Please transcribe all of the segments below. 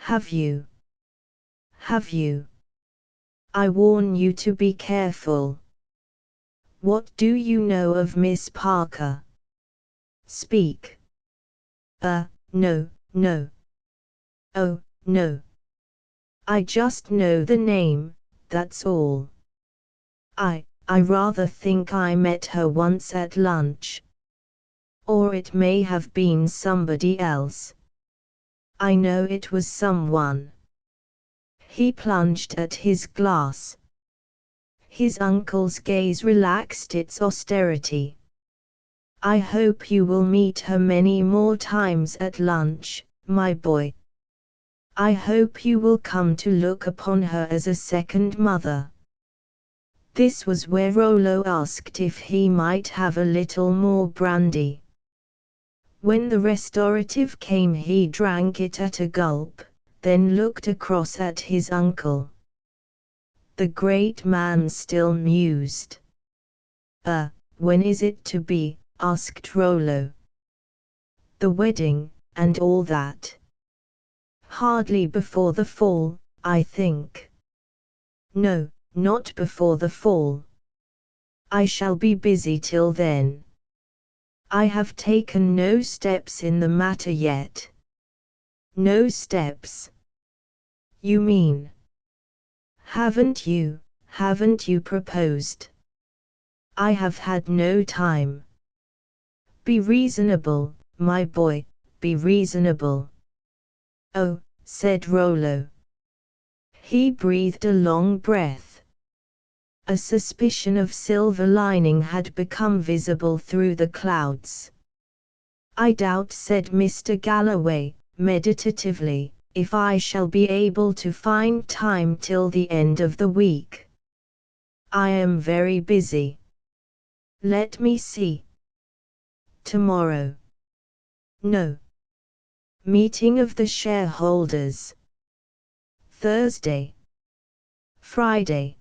Have you? Have you? I warn you to be careful. What do you know of Miss Parker? Speak. No, no. Oh, no. I just know the name, that's all. I rather think I met her once at lunch. Or it may have been somebody else. I know it was someone. He plunged at his glass. His uncle's gaze relaxed its austerity. I hope you will meet her many more times at lunch, my boy. I hope you will come to look upon her as a second mother. This was where Rollo asked if he might have a little more brandy. When the restorative came he drank it at a gulp, then looked across at his uncle. The great man still mused. When is it to be?" asked Rollo. "The wedding, and all that." "Hardly before the fall, I think." "No, not before the fall. I shall be busy till then. I have taken no steps in the matter yet." "No steps? You mean? Haven't you proposed?" "I have had no time." "Be reasonable, my boy, be reasonable." "Oh," said Rollo. He breathed a long breath. A suspicion of silver lining had become visible through the clouds. "I doubt," said Mr. Galloway, meditatively, "if I shall be able to find time till the end of the week. I am very busy. Let me see. Tomorrow. No. Meeting of the shareholders. Thursday. Friday.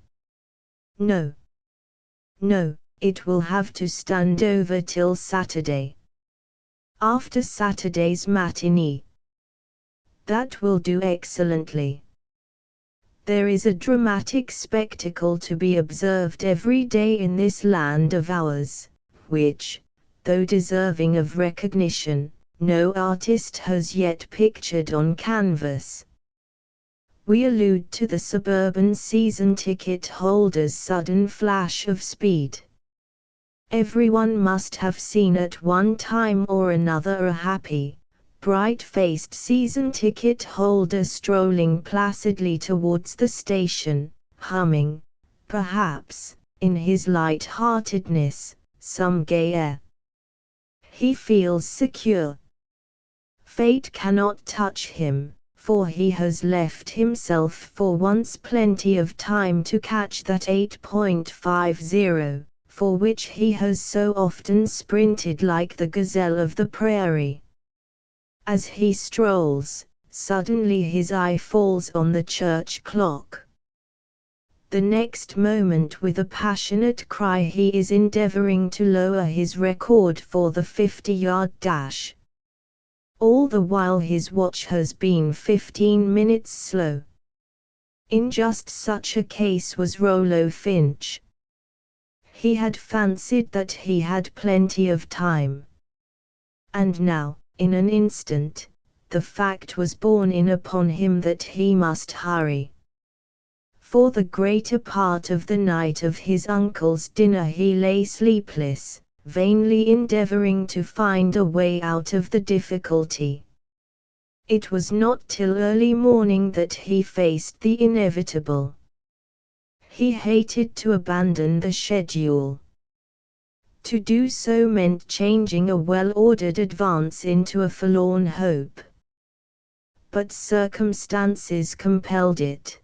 No. No, it will have to stand over till Saturday. After Saturday's matinee. That will do excellently. There is a dramatic spectacle to be observed every day in this land of ours, which, though deserving of recognition, no artist has yet pictured on canvas. We allude to the suburban season ticket holder's sudden flash of speed. Everyone must have seen at one time or another a happy, bright-faced season ticket holder strolling placidly towards the station, humming, perhaps, in his light-heartedness, some gay air. He feels secure. Fate cannot touch him, for he has left himself for once plenty of time to catch that 8.50, for which he has so often sprinted like the gazelle of the prairie. As he strolls, suddenly his eye falls on the church clock. The next moment, with a passionate cry, he is endeavoring to lower his record for the 50-yard dash. All the while his watch has been 15 minutes slow. In just such a case was Rollo Finch. He had fancied that he had plenty of time. And now, in an instant, the fact was borne in upon him that he must hurry. For the greater part of the night of his uncle's dinner he lay sleepless, vainly endeavoring to find a way out of the difficulty. It was not till early morning that he faced the inevitable. He hated to abandon the schedule. To do so meant changing a well-ordered advance into a forlorn hope. But circumstances compelled it.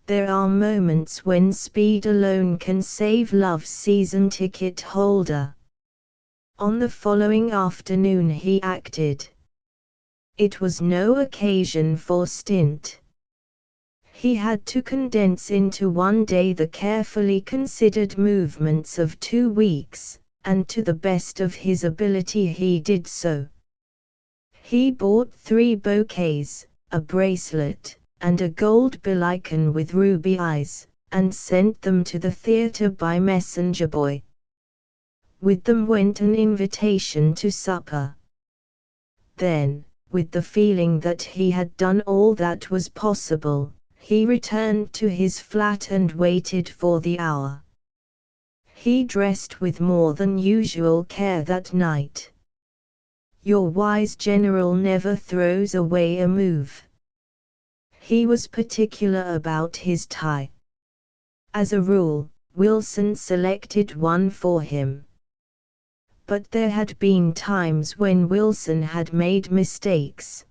There are moments when speed alone can save love's season ticket holder. On the following afternoon he acted. It was no occasion for stint. He had to condense into one day the carefully considered movements of 2 weeks, and to the best of his ability he did so. He bought 3 bouquets, a bracelet, and a gold belican with ruby eyes, and sent them to the theatre by messenger boy. With them went an invitation to supper. Then, with the feeling that he had done all that was possible, he returned to his flat and waited for the hour. He dressed with more than usual care that night. Your wise general never throws away a move. He was particular about his tie. As a rule, Wilson selected one for him. But there had been times when Wilson had made mistakes.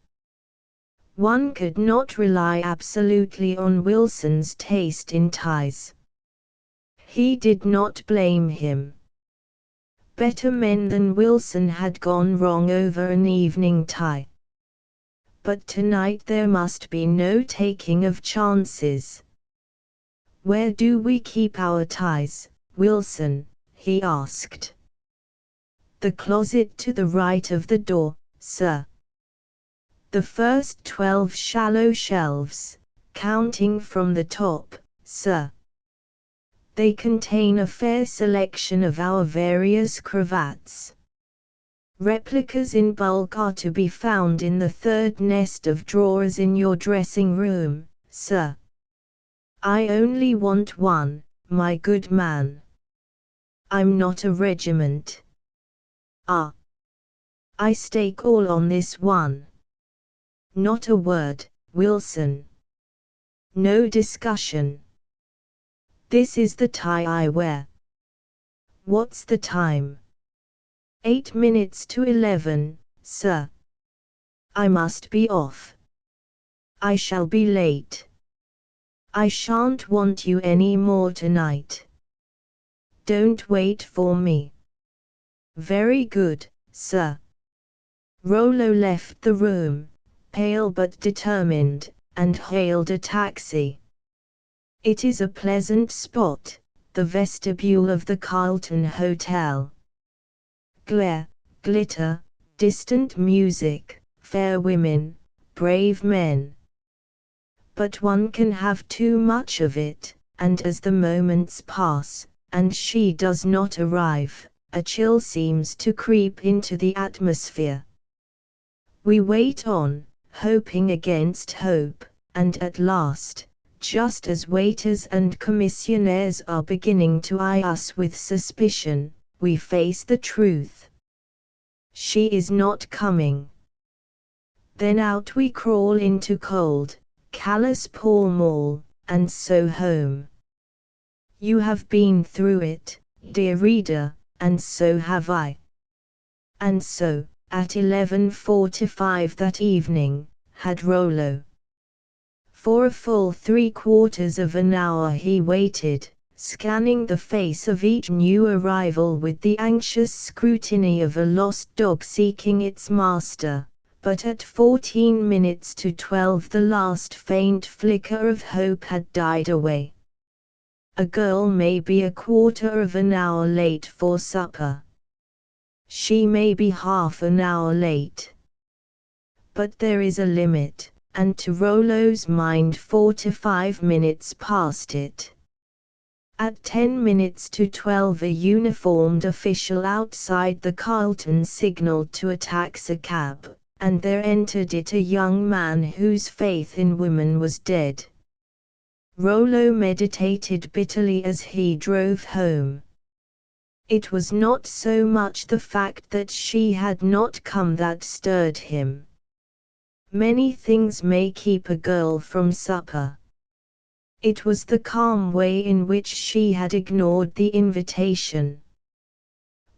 One could not rely absolutely on Wilson's taste in ties. He did not blame him. Better men than Wilson had gone wrong over an evening tie. But tonight there must be no taking of chances. "Where do we keep our ties, Wilson?" he asked. "The closet to the right of the door, sir. The first 12 shallow shelves, counting from the top, sir. They contain a fair selection of our various cravats. Replicas in bulk are to be found in the third nest of drawers in your dressing room, sir. I only want one, my good man. I'm not a regiment. Ah! I stake all on this one. Not a word, Wilson. No discussion. This is the tie I wear. What's the time?" 8 minutes to 11, sir. I must be off. I shall be late. I shan't want you any more tonight. Don't wait for me. Very good, sir. Rollo left the room, pale but determined, and hailed a taxi. It is a pleasant spot, the vestibule of the Carlton Hotel. Glare, glitter, distant music, fair women, brave men. But one can have too much of it, and as the moments pass, and she does not arrive, a chill seems to creep into the atmosphere. We wait on, hoping against hope, and at last, just as waiters and commissionaires are beginning to eye us with suspicion, we face the truth. She is not coming. Then out we crawl into cold, callous Pall Mall, and so home. You have been through it, dear reader, and so have I. And so, at 11:45 that evening, had Rollo. For a full 3/4 of an hour he waited, scanning the face of each new arrival with the anxious scrutiny of a lost dog seeking its master, but at 14 minutes to 12 the last faint flicker of hope had died away. A girl may be a quarter of an hour late for supper. She may be half an hour late. But there is a limit, and to Rollo's mind 45 minutes passed it. At 10 minutes to 12 a uniformed official outside the Carlton signaled to a taxicab, and there entered it a young man whose faith in women was dead. Rollo meditated bitterly as he drove home. It was not so much the fact that she had not come that stirred him. Many things may keep a girl from supper. It was the calm way in which she had ignored the invitation.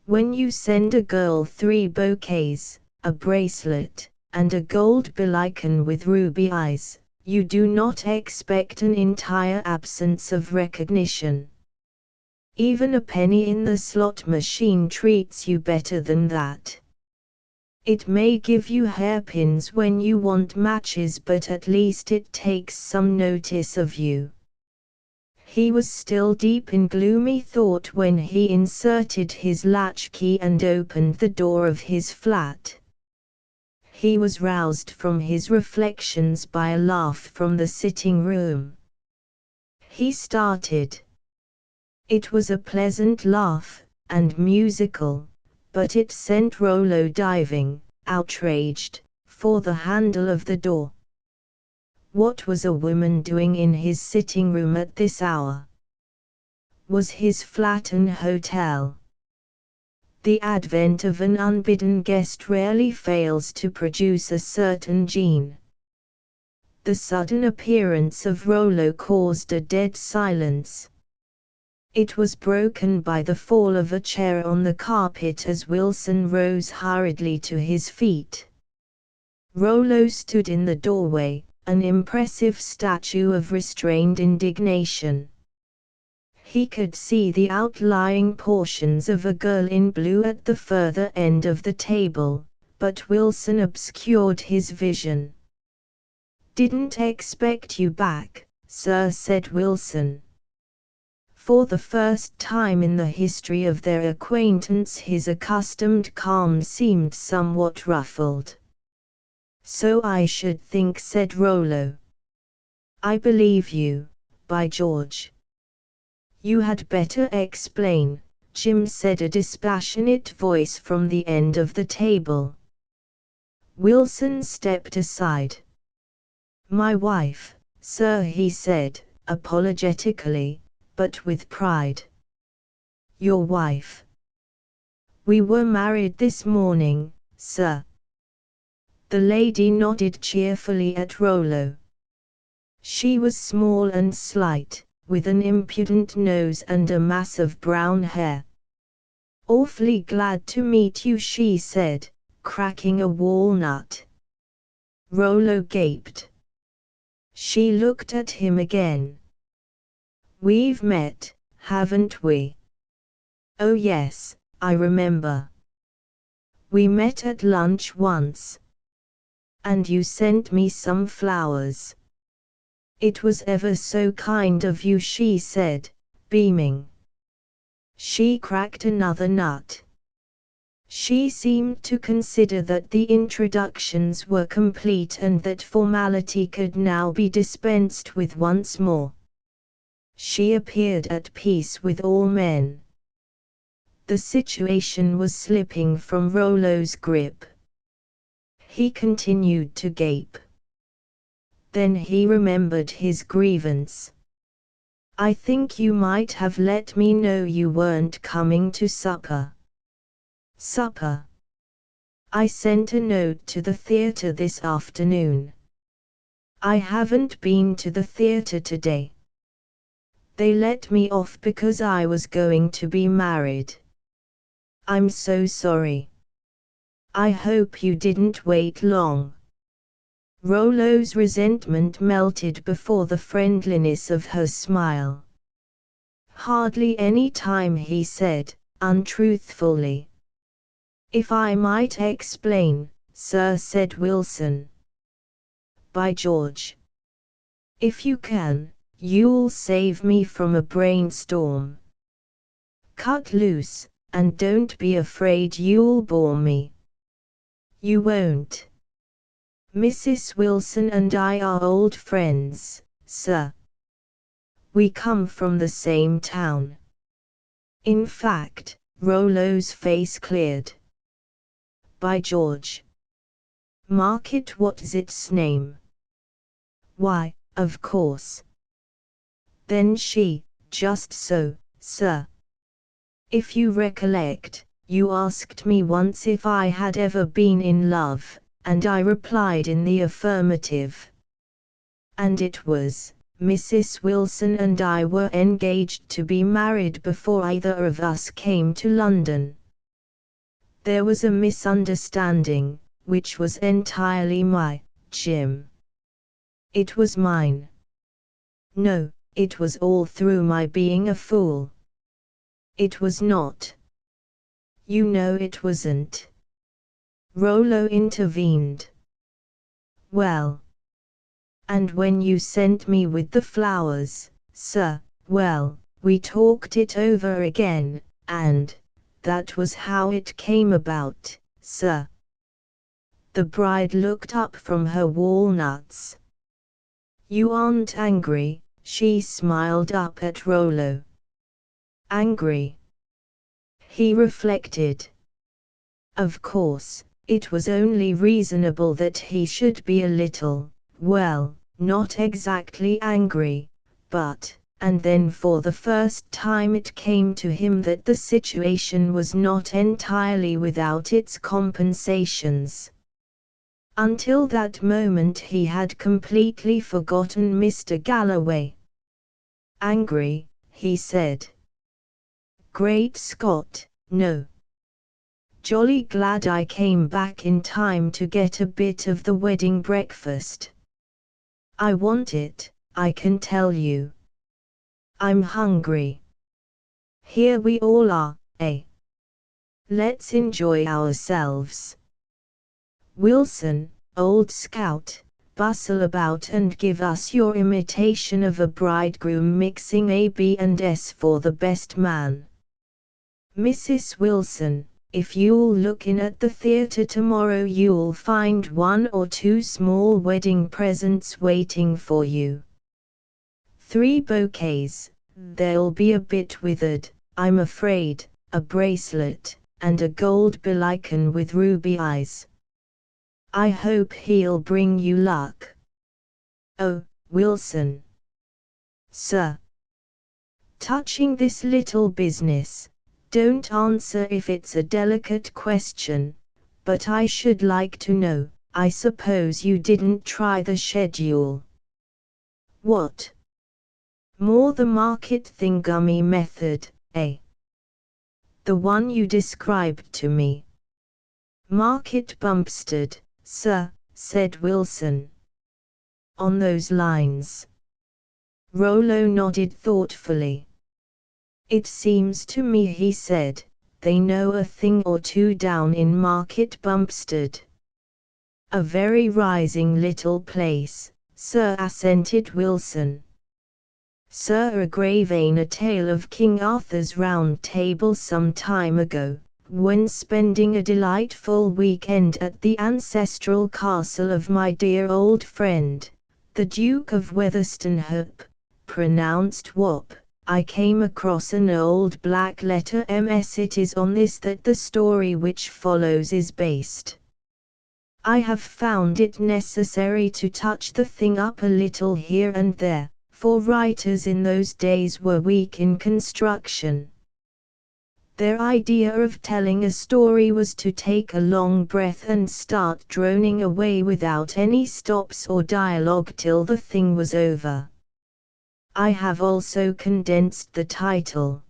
When you send a girl 3 bouquets, a bracelet, and a gold belican with ruby eyes, you do not expect an entire absence of recognition. Even a penny in the slot machine treats you better than that. It may give you hairpins when you want matches, but at least it takes some notice of you. He was still deep in gloomy thought when he inserted his latchkey and opened the door of his flat. He was roused from his reflections by a laugh from the sitting room. He started. It was a pleasant laugh, and musical, but it sent Rollo diving, outraged, for the handle of the door. What was a woman doing in his sitting room at this hour? Was his flat an hotel? The advent of an unbidden guest rarely fails to produce a certain gene. The sudden appearance of Rollo caused a dead silence. It was broken by the fall of a chair on the carpet as Wilson rose hurriedly to his feet. Rollo stood in the doorway, an impressive statue of restrained indignation. He could see the outlying portions of a girl in blue at the further end of the table, but Wilson obscured his vision. "Didn't expect you back, sir," said Wilson. For the first time in the history of their acquaintance his accustomed calm seemed somewhat ruffled. "So I should think," said Rollo. "I believe you, by George." "You had better explain," Jim said, a dispassionate voice from the end of the table. Wilson stepped aside. "My wife, sir," he said, apologetically, but with pride. "Your wife?" "We were married this morning, sir." The lady nodded cheerfully at Rollo. She was small and slight, with an impudent nose and a mass of brown hair. "Awfully glad to meet you," she said, cracking a walnut. Rollo gaped. She looked at him again. "We've met, haven't we?" "Oh yes, I remember. We met at lunch once. And you sent me some flowers." "It was ever so kind of you," she said, beaming. She cracked another nut. She seemed to consider that the introductions were complete and that formality could now be dispensed with once more. She appeared at peace with all men. The situation was slipping from Rollo's grip. He continued to gape. Then he remembered his grievance. "I think you might have let me know you weren't coming to supper." "Supper? I sent a note to the theater this afternoon." "I haven't been to the theater today. They let me off because I was going to be married." "I'm so sorry. I hope you didn't wait long." Rollo's resentment melted before the friendliness of her smile. "Hardly any time," he said, untruthfully. "If I might explain, sir," said Wilson. "By George. If you can, you'll save me from a brainstorm. Cut loose, and don't be afraid you'll bore me." "You won't. Mrs. Wilson and I are old friends, sir. We come from the same town. In fact," Rollo's face cleared. "By George. Market what's its name?" "Why, of course." Then she, "Just so, sir. If you recollect, you asked me once if I had ever been in love, and I replied in the affirmative. And it was, Mrs. Wilson and I were engaged to be married before either of us came to London. There was a misunderstanding, which was entirely my, Jim. It was mine. No, it was all through my being a fool." "It was not." "You know it wasn't." Rollo intervened. "Well. And when you sent me with the flowers, sir, well, we talked it over again, and that was how it came about, sir." The bride looked up from her walnuts. You aren't angry, she smiled up at Rollo. Angry? He reflected. Of course, it was only reasonable that he should be a little, well, not exactly angry, but, and then for the first time it came to him that the situation was not entirely without its compensations. Until that moment he had completely forgotten Mr. Galloway. Angry, he said. Great Scott, no. Jolly glad I came back in time to get a bit of the wedding breakfast. I want it, I can tell you. I'm hungry. Here we all are, eh? Let's enjoy ourselves. Wilson, old scout, bustle about and give us your imitation of a bridegroom mixing A, B and S for the best man. Mrs. Wilson, if you'll look in at the theatre tomorrow you'll find 1 or 2 small wedding presents waiting for you. 3 bouquets, they'll be a bit withered, I'm afraid, a bracelet, and a gold belican with ruby eyes. I hope he'll bring you luck. Oh, Wilson. Sir. Touching this little business, don't answer if it's a delicate question, but I should like to know, I suppose you didn't try the schedule. What? More the market thingummy method, eh? The one you described to me. Market Bumpstead, sir, said Wilson. On those lines. Rollo nodded thoughtfully. It seems to me, he said, they know a thing or two down in Market Bumpstead. A very rising little place, sir, assented Wilson. Sir Agravain a tale of King Arthur's Round Table some time ago, when spending a delightful weekend at the ancestral castle of my dear old friend, the Duke of Weatherstanhope, pronounced Wop, I came across an old black letter MS. It is on this that the story which follows is based. I have found it necessary to touch the thing up a little here and there, for writers in those days were weak in construction. Their idea of telling a story was to take a long breath and start droning away without any stops or dialogue till the thing was over. I have also condensed the title.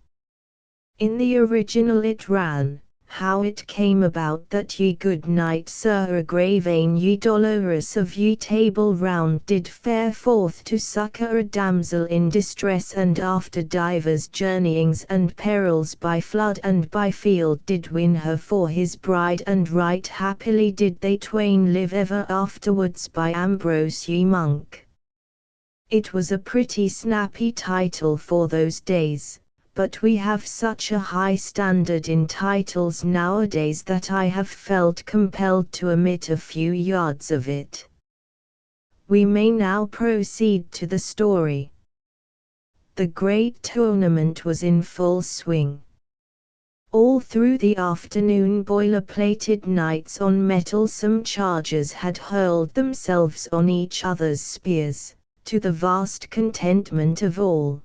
In the original it ran, How it came about that ye good knight Sir Agravain ye Dolorous of ye Table Round did fare forth to succour a damsel in distress, and after divers journeyings and perils by flood and by field did win her for his bride, and right happily did they twain live ever afterwards. By Ambrose ye Monk. It was a pretty snappy title for those days, but we have such a high standard in titles nowadays that I have felt compelled to omit a few yards of it. We may now proceed to the story. The great tournament was in full swing. All through the afternoon boiler-plated knights on mettlesome chargers had hurled themselves on each other's spears, to the vast contentment of all.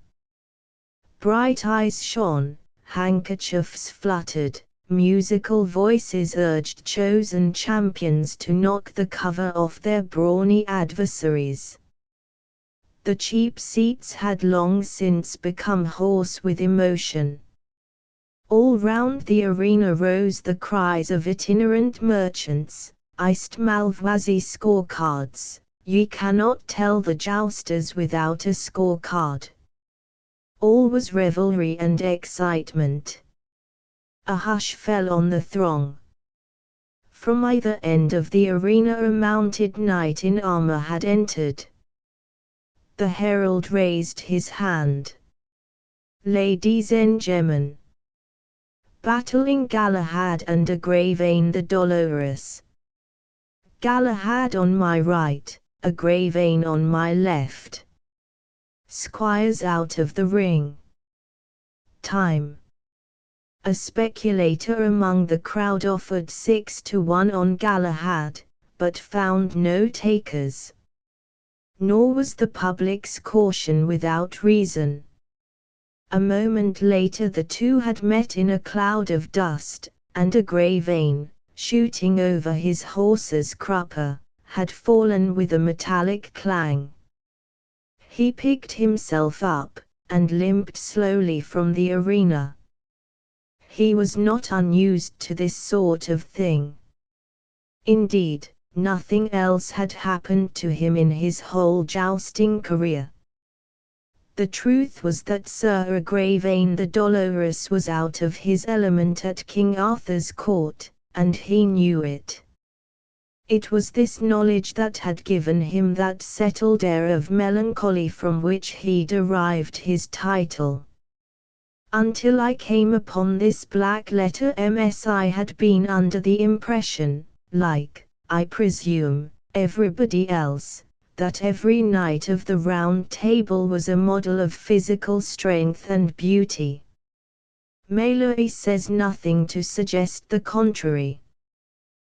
Bright eyes shone, handkerchiefs fluttered, musical voices urged chosen champions to knock the cover off their brawny adversaries. The cheap seats had long since become hoarse with emotion. All round the arena rose the cries of itinerant merchants, iced Malvoisie scorecards. Ye cannot tell the jousters without a scorecard. All was revelry and excitement. A hush fell on the throng. From either end of the arena a mounted knight in armor had entered. The herald raised his hand. Ladies and gentlemen, battling Galahad and Agravain the Dolorous. Galahad on my right, a Gravane on my left. Squires out of the ring. Time. A speculator among the crowd offered 6-1 on Galahad, but found no takers. Nor was the public's caution without reason. A moment later the two had met in a cloud of dust, and a Gravane, shooting over his horse's crupper, had fallen with a metallic clang. He picked himself up, and limped slowly from the arena. He was not unused to this sort of thing. Indeed, nothing else had happened to him in his whole jousting career. The truth was that Sir Agravaine the Dolorous was out of his element at King Arthur's court, and he knew it. It was this knowledge that had given him that settled air of melancholy from which he derived his title. Until I came upon this black letter MS I had been under the impression, like, I presume, everybody else, that every knight of the Round Table was a model of physical strength and beauty. Malory says nothing to suggest the contrary.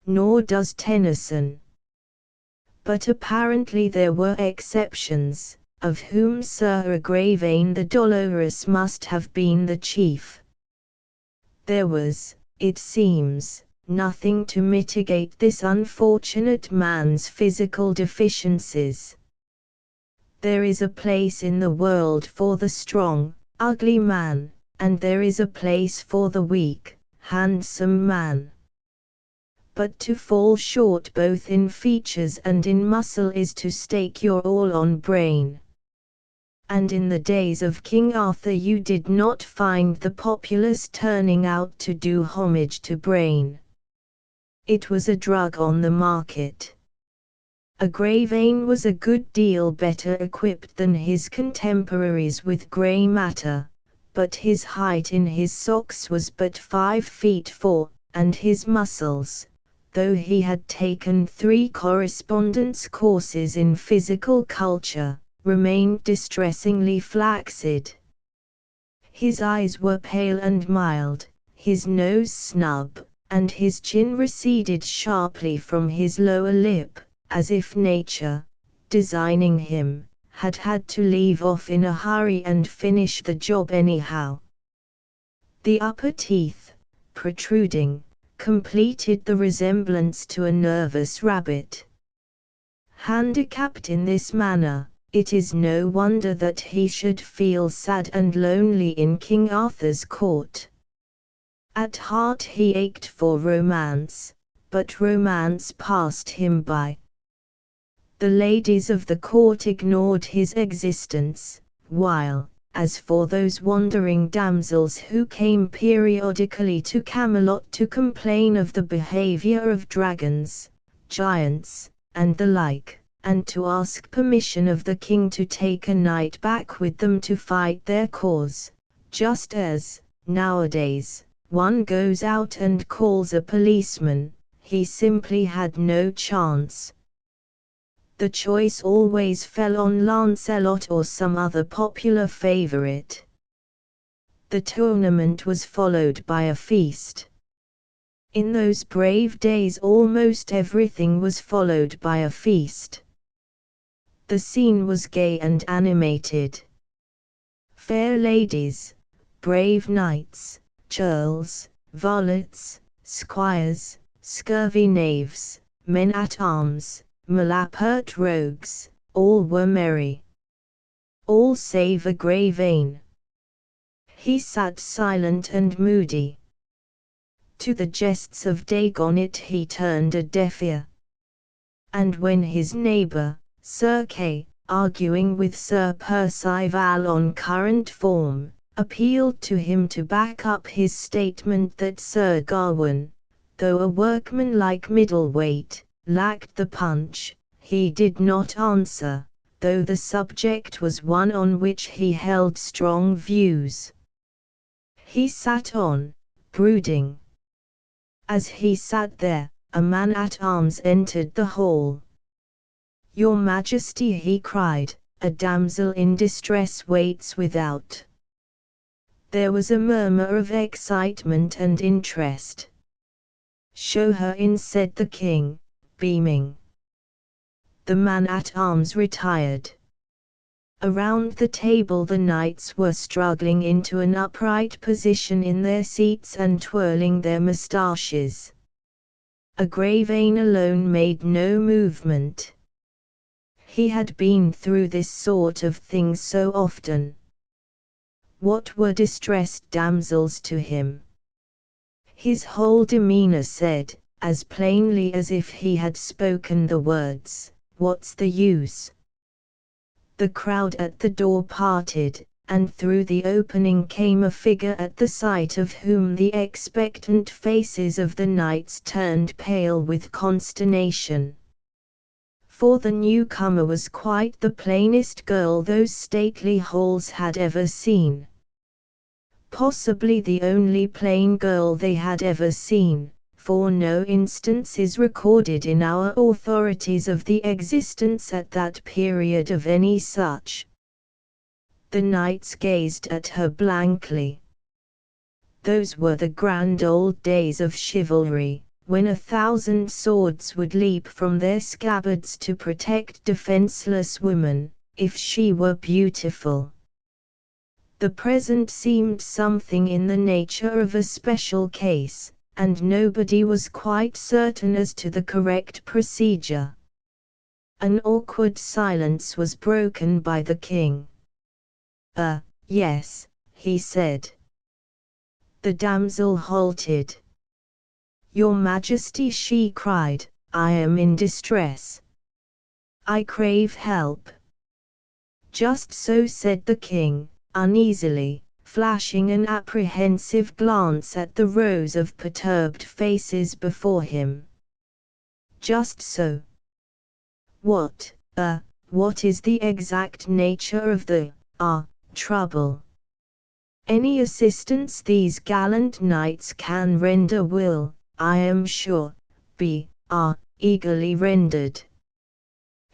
Nor does Tennyson. But apparently there were exceptions, of whom Sir Agravaine the Dolorous must have been the chief. There was, it seems, nothing to mitigate this unfortunate man's physical deficiencies. There is a place in the world for the strong, ugly man, and there is a place for the weak, handsome man. But to fall short both in features and in muscle is to stake your all on brain. And in the days of King Arthur you did not find the populace turning out to do homage to brain. It was a drug on the market. Agravaine was a good deal better equipped than his contemporaries with grey matter, but his height in his socks was but 5 feet 4, and his muscles, though he had taken 3 correspondence courses in physical culture, remained distressingly flaccid. His eyes were pale and mild, his nose snub, and his chin receded sharply from his lower lip, as if nature, designing him, had had to leave off in a hurry and finish the job anyhow. The upper teeth, protruding, completed the resemblance to a nervous rabbit. Handicapped in this manner, it is no wonder that he should feel sad and lonely in King Arthur's court. At heart he ached for romance, but romance passed him by. The ladies of the court ignored his existence, while, as for those wandering damsels who came periodically to Camelot to complain of the behavior of dragons, giants, and the like, and to ask permission of the king to take a knight back with them to fight their cause, just as, nowadays, one goes out and calls a policeman, he simply had no chance. The choice always fell on Lancelot or some other popular favorite. The tournament was followed by a feast. In those brave days almost everything was followed by a feast. The scene was gay and animated. Fair ladies, brave knights, churls, varlets, squires, scurvy knaves, men-at-arms, malapert rogues, all were merry. All save Agravaine. He sat silent and moody. To the jests of Dagonet he turned a deaf ear. And when his neighbour, Sir Kay, arguing with Sir Percival on current form, appealed to him to back up his statement that Sir Gawain, though a workmanlike middleweight, lacked the punch, he did not answer, though the subject was one on which he held strong views. He sat on, brooding. As he sat there, a man-at-arms entered the hall. "Your Majesty," he cried, "a damsel in distress waits without." There was a murmur of excitement and interest. "Show her in," said the king, beaming. The man-at-arms retired. Around the table the knights were struggling into an upright position in their seats and twirling their moustaches. Agravain alone made no movement. He had been through this sort of thing so often. What were distressed damsels to him? His whole demeanor said, as plainly as if he had spoken the words, "What's the use?" The crowd at the door parted, and through the opening came a figure at the sight of whom the expectant faces of the knights turned pale with consternation. For the newcomer was quite the plainest girl those stately halls had ever seen. Possibly the only plain girl they had ever seen, for no instance is recorded in our authorities of the existence at that period of any such. The knights gazed at her blankly. Those were the grand old days of chivalry, when 1,000 swords would leap from their scabbards to protect defenseless woman, if she were beautiful. The present seemed something in the nature of a special case, and nobody was quite certain as to the correct procedure. An awkward silence was broken by the king. Yes," he said. The damsel halted. "Your Majesty," she cried, "I am in distress. I crave help." "Just so," said the king, uneasily, flashing an apprehensive glance at the rows of perturbed faces before him. "Just so. What is the exact nature of the trouble? Any assistance these gallant knights can render will, I am sure, be eagerly rendered."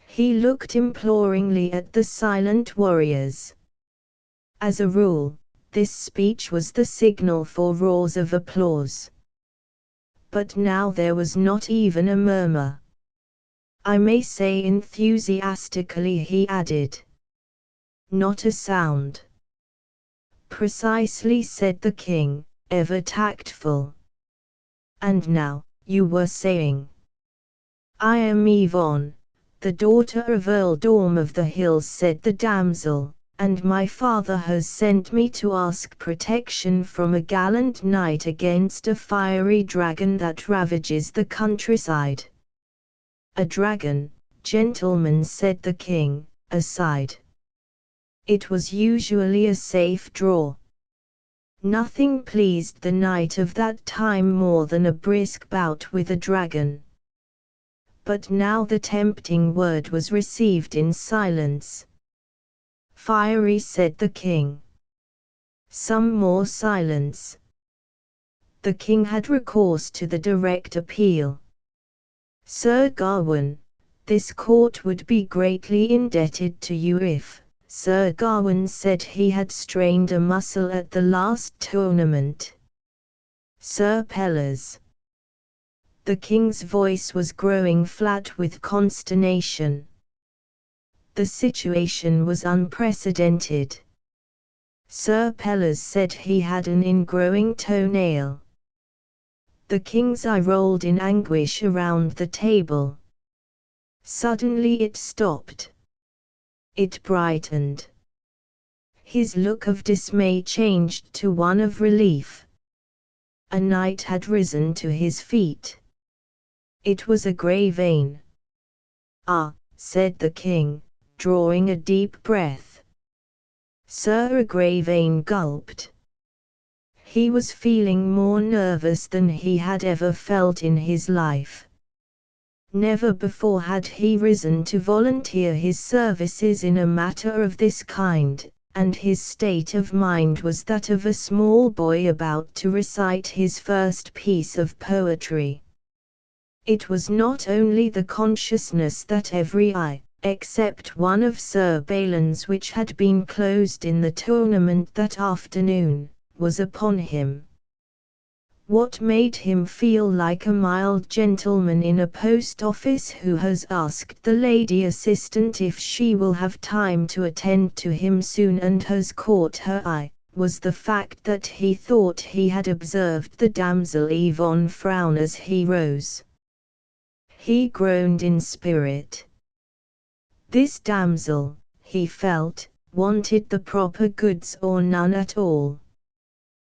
He looked imploringly at the silent warriors. As a rule, this speech was the signal for roars of applause. But now there was not even a murmur. "I may say enthusiastically," he added. "Not a sound." "Precisely," said the king, ever tactful. "And now, you were saying?" "I am Yvonne, the daughter of Earl Dorm of the Hills," said the damsel, "and my father has sent me to ask protection from a gallant knight against a fiery dragon that ravages the countryside." "A dragon, gentlemen," said the king, aside. It was usually a safe draw. Nothing pleased the knight of that time more than a brisk bout with a dragon. But now the tempting word was received in silence. "Fiery," said the king. Some more silence. The king had recourse to the direct appeal. "Sir Gawain, this court would be greatly indebted to you if..." Sir Gawain said he had strained a muscle at the last tournament. "Sir Pellers." The king's voice was growing flat with consternation. The situation was unprecedented. Sir Pellers said he had an ingrowing toenail. The king's eye rolled in anguish around the table. Suddenly it stopped. It brightened. His look of dismay changed to one of relief. A knight had risen to his feet. It was Agravain. "Ah," said the king, drawing a deep breath. Sir Agravain gulped. He was feeling more nervous than he had ever felt in his life. Never before had he risen to volunteer his services in a matter of this kind, and his state of mind was that of a small boy about to recite his first piece of poetry. It was not only the consciousness that every eye, except one of Sir Balin's which had been closed in the tournament that afternoon, was upon him. What made him feel like a mild gentleman in a post office who has asked the lady assistant if she will have time to attend to him soon and has caught her eye, was the fact that he thought he had observed the damsel Yvonne frown as he rose. He groaned in spirit. This damsel, he felt, wanted the proper goods or none at all.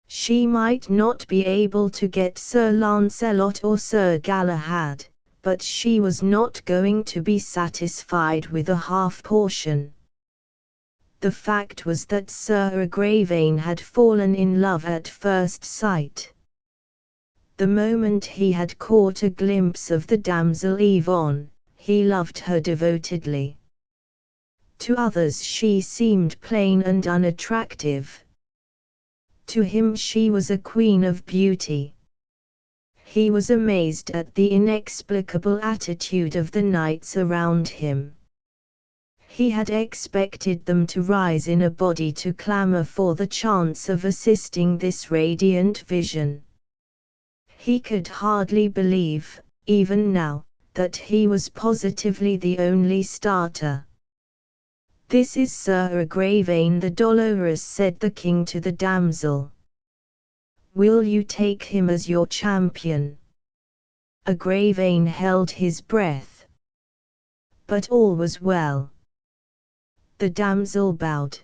She might not be able to get Sir Lancelot or Sir Galahad, but she was not going to be satisfied with a half portion. The fact was that Sir Agravain had fallen in love at first sight. The moment he had caught a glimpse of the damsel Yvonne, he loved her devotedly. To others she seemed plain and unattractive. To him she was a queen of beauty. He was amazed at the inexplicable attitude of the knights around him. He had expected them to rise in a body to clamor for the chance of assisting this radiant vision. He could hardly believe, even now, that he was positively the only starter. "This is Sir Agravain the Dolorous," said the king to the damsel. "Will you take him as your champion?" Agravain held his breath. But all was well. The damsel bowed.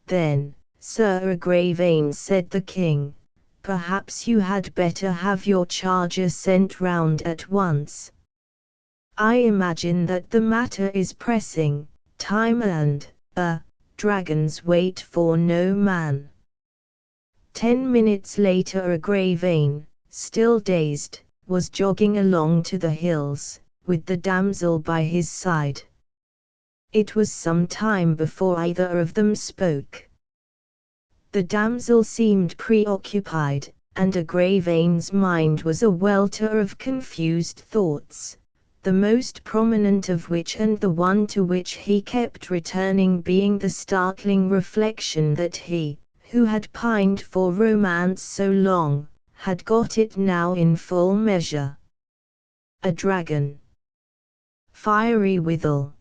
"Then, Sir Agravain," said the king, "perhaps you had better have your charger sent round at once. I imagine that the matter is pressing. Time and, dragons wait for no man." 10 minutes later Agravain, still dazed, was jogging along to the hills, with the damsel by his side. It was some time before either of them spoke. The damsel seemed preoccupied, and Agravain's mind was a welter of confused thoughts, the most prominent of which and the one to which he kept returning being the startling reflection that he, who had pined for romance so long, had got it now in full measure. A dragon. Fiery withal.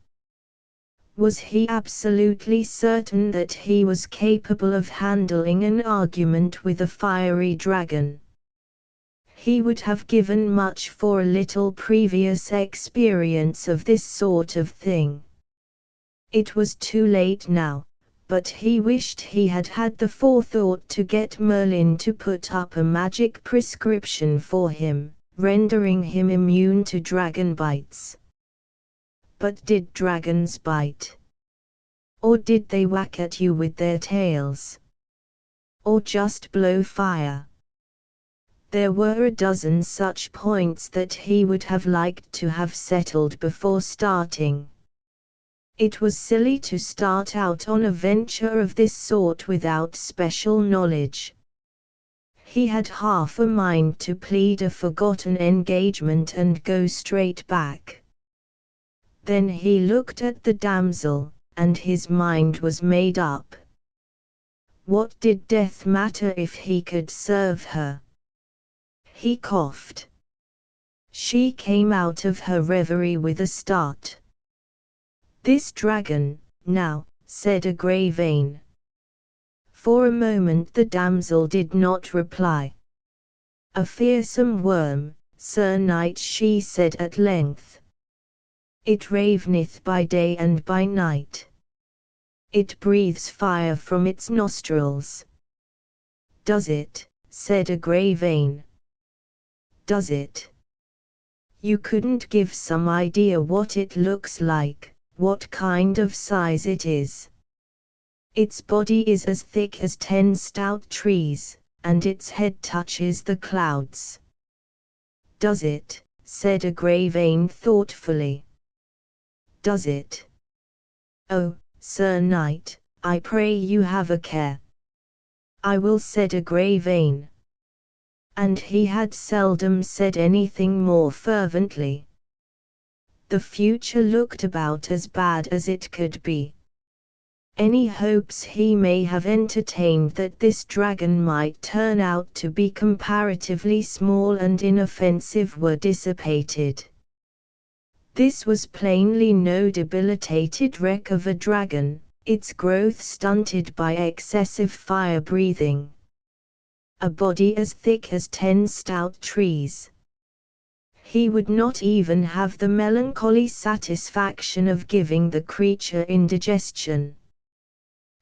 Was he absolutely certain that he was capable of handling an argument with a fiery dragon? He would have given much for a little previous experience of this sort of thing. It was too late now, but he wished he had had the forethought to get Merlin to put up a magic prescription for him, rendering him immune to dragon bites. But did dragons bite? Or did they whack at you with their tails? Or just blow fire? There were a dozen such points that he would have liked to have settled before starting. It was silly to start out on a venture of this sort without special knowledge. He had half a mind to plead a forgotten engagement and go straight back. Then he looked at the damsel, and his mind was made up. What did death matter if he could serve her? He coughed. She came out of her reverie with a start. "This dragon, now," said Agravain. For a moment the damsel did not reply. "A fearsome worm, Sir Knight," she said at length. "It raveneth by day and by night. It breathes fire from its nostrils." "Does it?" said Agravain. "Does it? You couldn't give some idea what it looks like, what kind of size it is?" "Its body is as thick as 10 stout trees, and its head touches the clouds." "Does it?" said Agravain thoughtfully. "Does it? Oh, Sir Knight, I pray you have a care." "I will," said Agravain. and he had seldom said anything more fervently. The future looked about as bad as it could be. Any hopes he may have entertained that this dragon might turn out to be comparatively small and inoffensive were dissipated. This was plainly no debilitated wreck of a dragon, its growth stunted by excessive fire-breathing. A body as thick as 10 stout trees. He would not even have the melancholy satisfaction of giving the creature indigestion.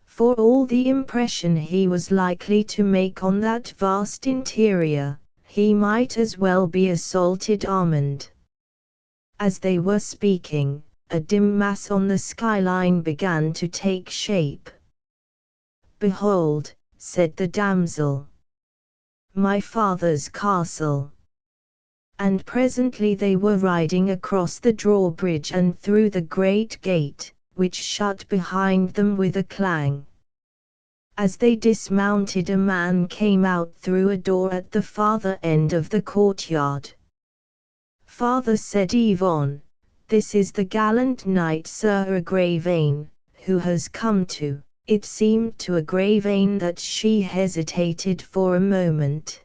For all the impression he was likely to make on that vast interior, he might as well be a salted almond. As they were speaking, a dim mass on the skyline began to take shape. "Behold," said the damsel, "my father's castle." And presently they were riding across the drawbridge and through the great gate, which shut behind them with a clang. As they dismounted, a man came out through a door at the farther end of the courtyard. "Father," said Yvonne, "this is the gallant knight Sir Agravain, who has come to." It seemed to Agravain that she hesitated for a moment.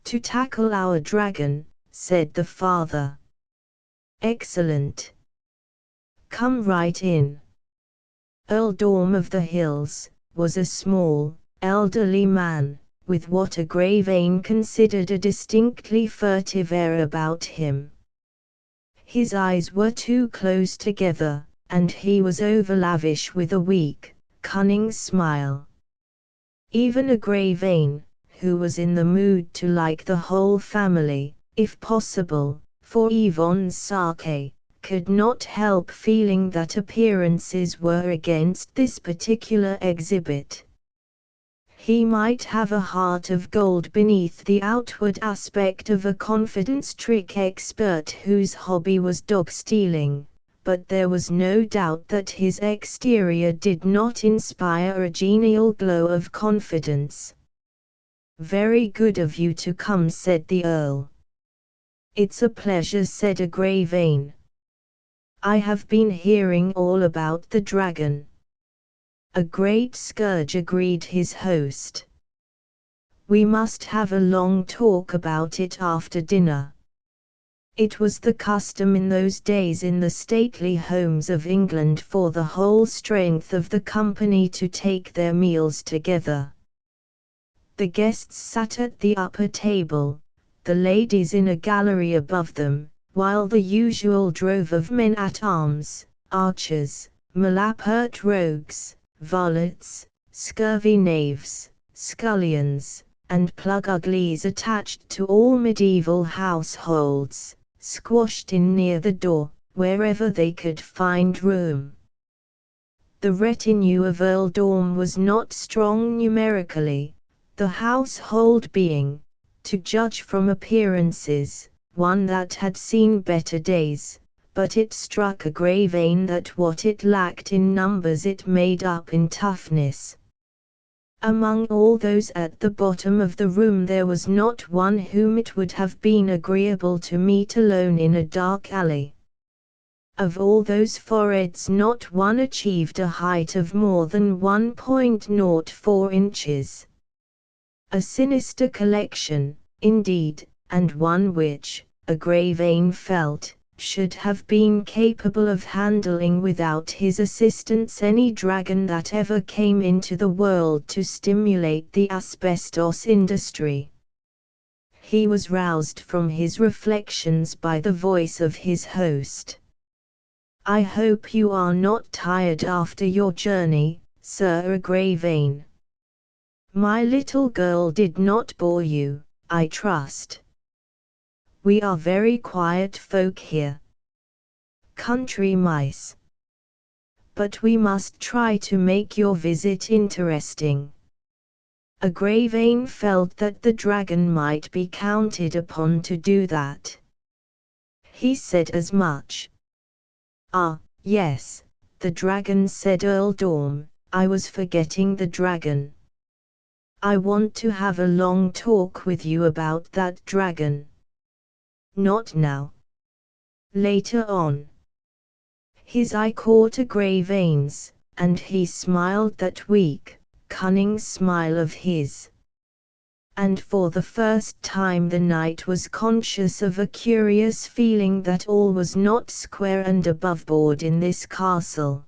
"To tackle our dragon," said the father. "Excellent. Come right in." Earl Dorm of the Hills was a small, elderly man, with what Agravain considered a distinctly furtive air about him. His eyes were too close together, and he was over-lavish with a weak, cunning smile. Even Agravain, who was in the mood to like the whole family, if possible, for Yvonne's sake, could not help feeling that appearances were against this particular exhibit. He might have a heart of gold beneath the outward aspect of a confidence-trick expert whose hobby was dog-stealing, but there was no doubt that his exterior did not inspire a genial glow of confidence. "Very good of you to come," said the Earl. "It's a pleasure," said Agravain. "I have been hearing all about the dragon." "A great scourge," agreed his host. "We must have a long talk about it after dinner." It was the custom in those days in the stately homes of England for the whole strength of the company to take their meals together. The guests sat at the upper table, the ladies in a gallery above them, while the usual drove of men-at-arms, archers, malapert rogues, varlets, scurvy knaves, scullions, and plug-uglies attached to all medieval households, squashed in near the door, wherever they could find room. The retinue of Earl Dorm was not strong numerically, the household being, to judge from appearances, one that had seen better days, but it struck Agravain that what it lacked in numbers it made up in toughness. Among all those at the bottom of the room there was not one whom it would have been agreeable to meet alone in a dark alley. Of all those foreheads not one achieved a height of more than 1.04 inches. A sinister collection, indeed, and one which, Agravain felt, should have been capable of handling without his assistance any dragon that ever came into the world to stimulate the asbestos industry. He was roused from his reflections by the voice of his host. "I hope you are not tired after your journey, Sir Agravain. My little girl did not bore you, I trust. We are very quiet folk here. Country mice. But we must try to make your visit interesting." Agravain felt that the dragon might be counted upon to do that. He said as much. "Ah, yes, the dragon," said Earl Dorm. "I was forgetting the dragon. I want to have a long talk with you about that dragon. Not now. Later on. His eye caught a grey veins, and he smiled that weak, cunning smile of his. And for the first time the knight was conscious of a curious feeling that all was not square and aboveboard in this castle.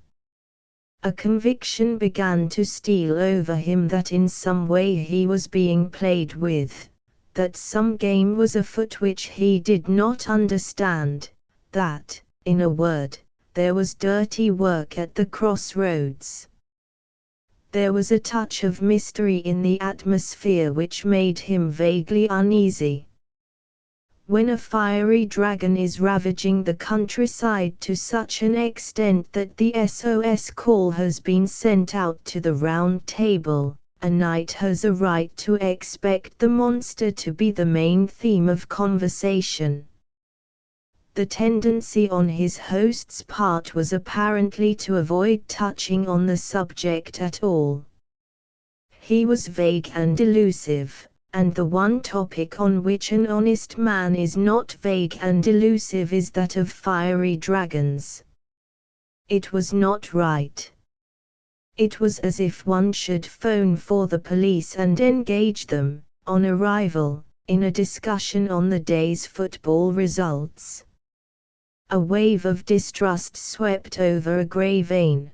A conviction began to steal over him that in some way he was being played with, that some game was afoot which he did not understand, that, in a word, there was dirty work at the crossroads. There was a touch of mystery in the atmosphere which made him vaguely uneasy. When a fiery dragon is ravaging the countryside to such an extent that the SOS call has been sent out to the round table, a knight has a right to expect the monster to be the main theme of conversation. The tendency on his host's part was apparently to avoid touching on the subject at all. He was vague and elusive, and the one topic on which an honest man is not vague and elusive is that of fiery dragons. It was not right. It was as if one should phone for the police and engage them, on arrival, in a discussion on the day's football results. A wave of distrust swept over Agravain.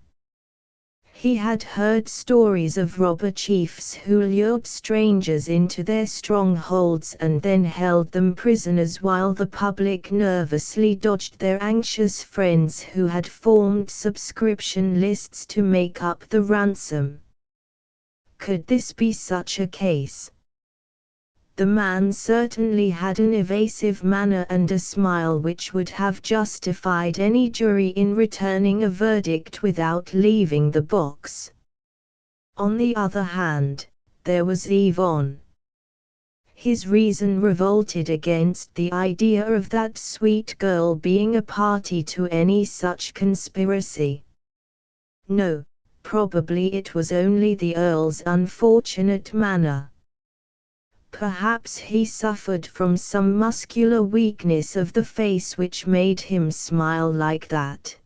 He had heard stories of robber chiefs who lured strangers into their strongholds and then held them prisoners while the public nervously dodged their anxious friends who had formed subscription lists to make up the ransom. Could this be such a case? The man certainly had an evasive manner and a smile which would have justified any jury in returning a verdict without leaving the box. On the other hand, there was Yvonne. His reason revolted against the idea of that sweet girl being a party to any such conspiracy. No, probably it was only the Earl's unfortunate manner. Perhaps he suffered from some muscular weakness of the face which made him smile like that.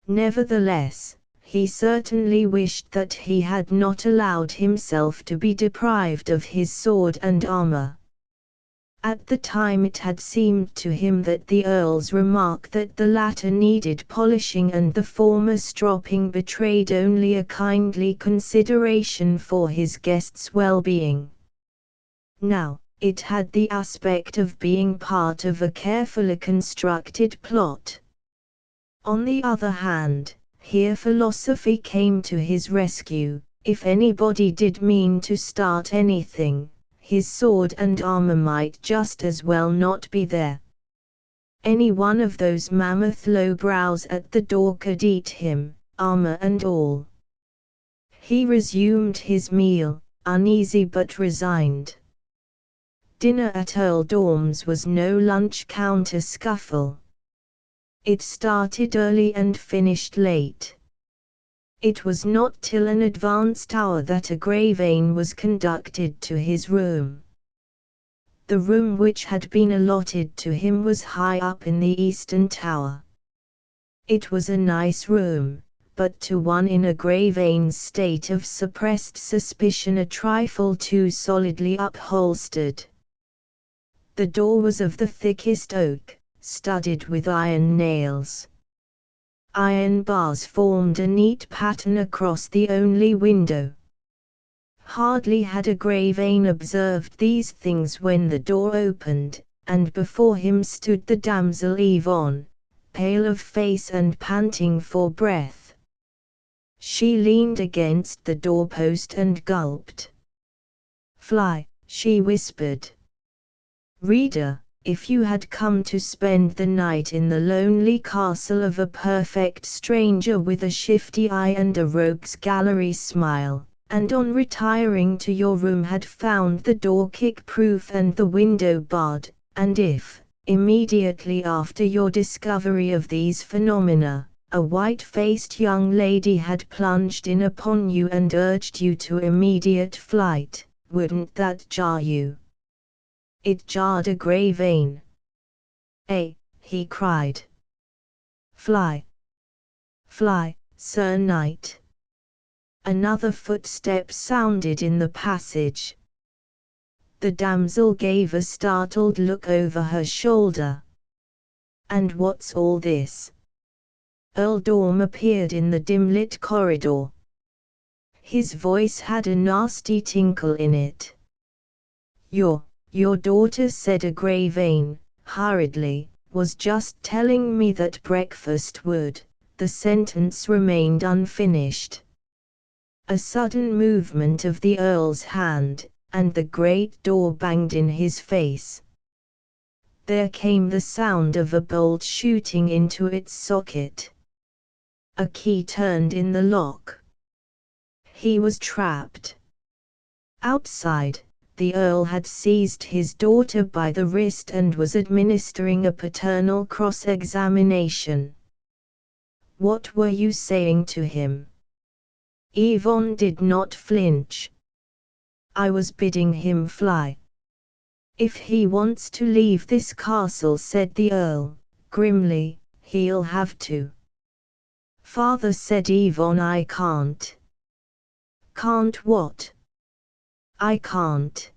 Nevertheless, he certainly wished that he had not allowed himself to be deprived of his sword and armor. At the time it had seemed to him that the Earl's remark that the latter needed polishing and the former stropping betrayed only a kindly consideration for his guest's well-being. Now, it had the aspect of being part of a carefully constructed plot. On the other hand, here philosophy came to his rescue. If anybody did mean to start anything, his sword and armor might just as well not be there. Any one of those mammoth low brows at the door could eat him, armor and all. He resumed his meal, uneasy but resigned. Dinner at Earl Dorm's was no lunch counter scuffle. It started early and finished late. It was not till an advanced hour that Agravain was conducted to his room. The room which had been allotted to him was high up in the eastern tower. It was a nice room, but to one in Agravain's state of suppressed suspicion a trifle too solidly upholstered. The door was of the thickest oak, studded with iron nails. Iron bars formed a neat pattern across the only window. Hardly had Agravain observed these things when the door opened, and before him stood the damsel Yvonne, pale of face and panting for breath. She leaned against the doorpost and gulped. "Fly," she whispered. Reader, if you had come to spend the night in the lonely castle of a perfect stranger with a shifty eye and a rogue's gallery smile, and on retiring to your room had found the door kick-proof and the window barred, and if, immediately after your discovery of these phenomena, a white-faced young lady had plunged in upon you and urged you to immediate flight, wouldn't that jar you? It jarred a grey vein. He cried. Fly! Fly, Sir Knight! Another footstep sounded in the passage. The damsel gave a startled look over her shoulder. And what's all this? Earl Dorm appeared in the dim-lit corridor. His voice had a nasty tinkle in it. Your daughter, said a grey vein, hurriedly, was just telling me that breakfast would. The sentence remained unfinished. A sudden movement of the Earl's hand, and the great door banged in his face. There came the sound of a bolt shooting into its socket. A key turned in the lock. He was trapped. Outside, the Earl had seized his daughter by the wrist and was administering a paternal cross-examination. What were you saying to him? Yvonne did not flinch. I was bidding him fly. If he wants to leave this castle, said the Earl, grimly, he'll have to. Father, said Yvonne, I can't. Can't what? I can't.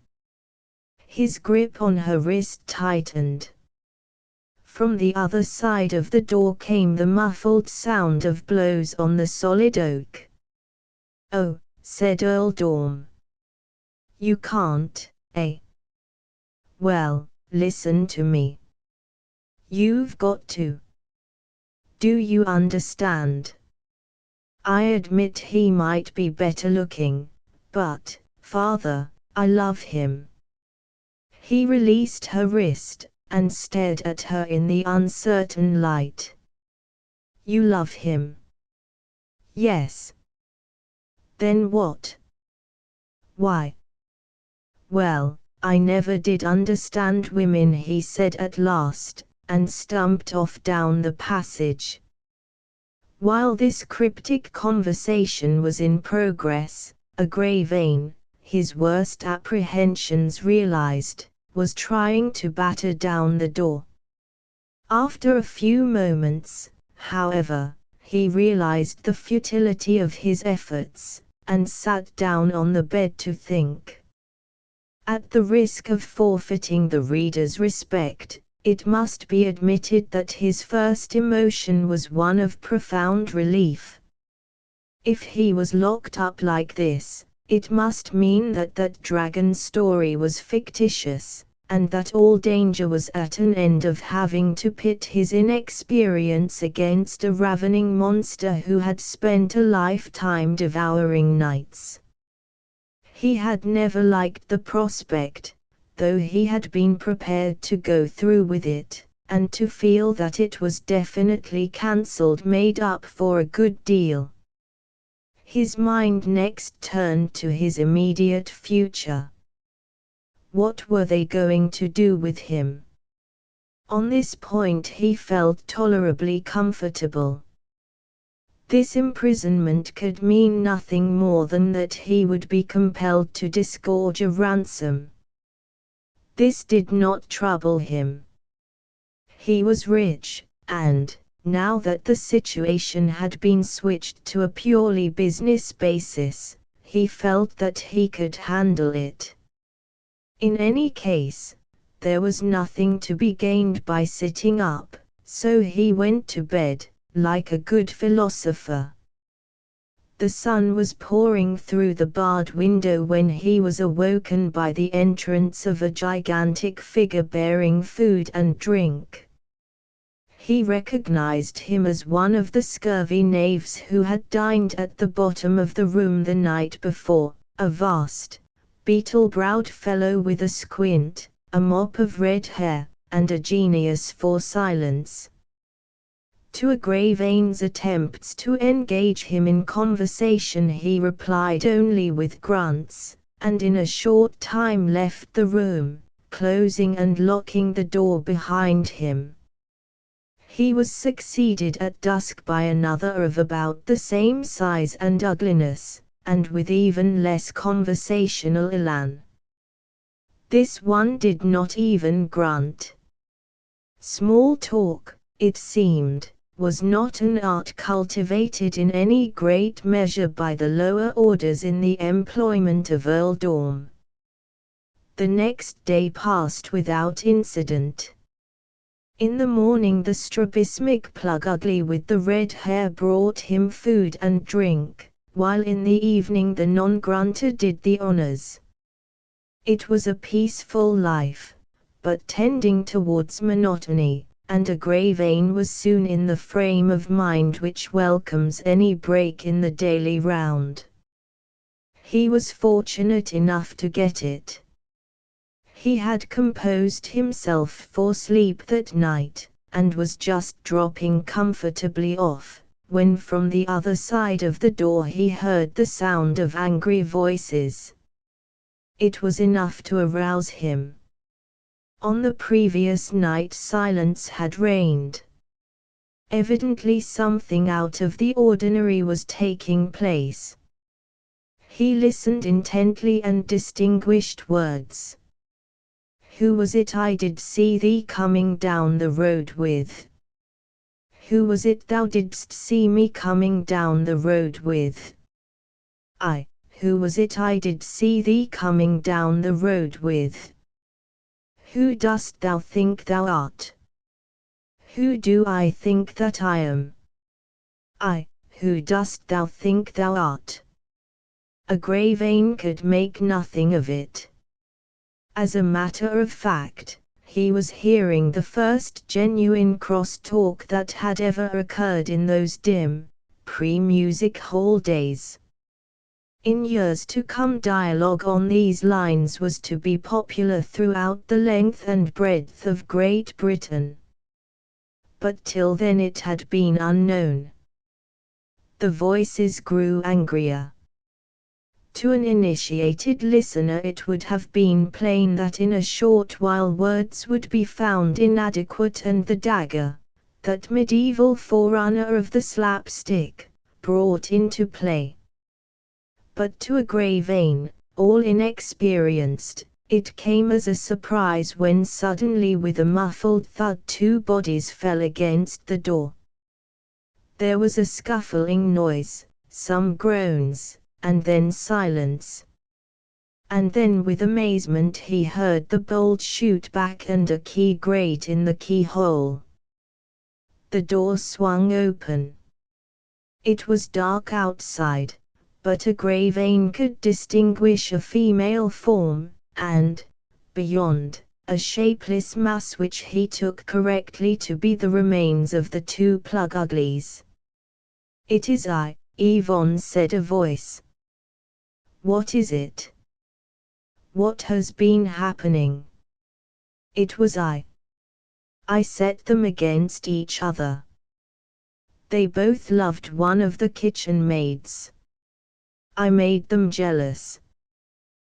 His grip on her wrist tightened. From the other side of the door came the muffled sound of blows on the solid oak. Oh, said Earl Dorm. You can't, eh? Well, listen to me. You've got to. Do you understand? I admit he might be better looking, but, Father, I love him. He released her wrist, and stared at her in the uncertain light. You love him? Yes. Then what? Why? Well, I never did understand women, he said at last, and stumped off down the passage. While this cryptic conversation was in progress, a grey vein, his worst apprehensions realized, was trying to batter down the door. After a few moments, however, he realized the futility of his efforts, and sat down on the bed to think. At the risk of forfeiting the reader's respect, it must be admitted that his first emotion was one of profound relief. If he was locked up like this, it must mean that that dragon story was fictitious, and that all danger was at an end of having to pit his inexperience against a ravening monster who had spent a lifetime devouring knights. He had never liked the prospect, though he had been prepared to go through with it, and to feel that it was definitely cancelled made up for a good deal. His mind next turned to his immediate future. What were they going to do with him? On this point he felt tolerably comfortable. This imprisonment could mean nothing more than that he would be compelled to disgorge a ransom. This did not trouble him. He was rich, and, now that the situation had been switched to a purely business basis, he felt that he could handle it. In any case, there was nothing to be gained by sitting up, so he went to bed, like a good philosopher. The sun was pouring through the barred window when he was awoken by the entrance of a gigantic figure bearing food and drink. He recognized him as one of the scurvy knaves who had dined at the bottom of the room the night before, a vast, beetle-browed fellow with a squint, a mop of red hair, and a genius for silence. To a grey vein's attempts to engage him in conversation he replied only with grunts, and in a short time left the room, closing and locking the door behind him. He was succeeded at dusk by another of about the same size and ugliness, and with even less conversational elan. This one did not even grunt. Small talk, it seemed, was not an art cultivated in any great measure by the lower orders in the employment of earldom. The next day passed without incident. In the morning the strabismic plug ugly with the red hair brought him food and drink, while in the evening the non-grunter did the honors. It was a peaceful life, but tending towards monotony, and Agravain was soon in the frame of mind which welcomes any break in the daily round. He was fortunate enough to get it. He had composed himself for sleep that night, and was just dropping comfortably off, when from the other side of the door he heard the sound of angry voices. It was enough to arouse him. On the previous night silence had reigned. Evidently something out of the ordinary was taking place. He listened intently and distinguished words. "Who was it I did see thee coming down the road with? Who was it thou didst see me coming down the road with? I, who was it I did see thee coming down the road with? Who dost thou think thou art? Who do I think that I am? I, who dost thou think thou art?" Agravain could make nothing of it. As a matter of fact, he was hearing the first genuine cross-talk that had ever occurred in those dim, pre-music hall days. In years to come dialogue on these lines was to be popular throughout the length and breadth of Great Britain. But till then it had been unknown. The voices grew angrier. To an initiated listener it would have been plain that in a short while words would be found inadequate and the dagger, that medieval forerunner of the slapstick, brought into play. But to Agravain, all inexperienced, it came as a surprise when suddenly with a muffled thud 2 bodies fell against the door. There was a scuffling noise, some groans, and then silence. And then with amazement he heard the bolt shoot back and a key grate in the keyhole. The door swung open. It was dark outside, but Agravain could distinguish a female form, and, beyond, a shapeless mass which he took correctly to be the remains of the 2 plug uglies. "It is I," Yvonne said a voice. "What is it? What has been happening?" "It was I. I set them against each other. They both loved one of the kitchen maids. I made them jealous.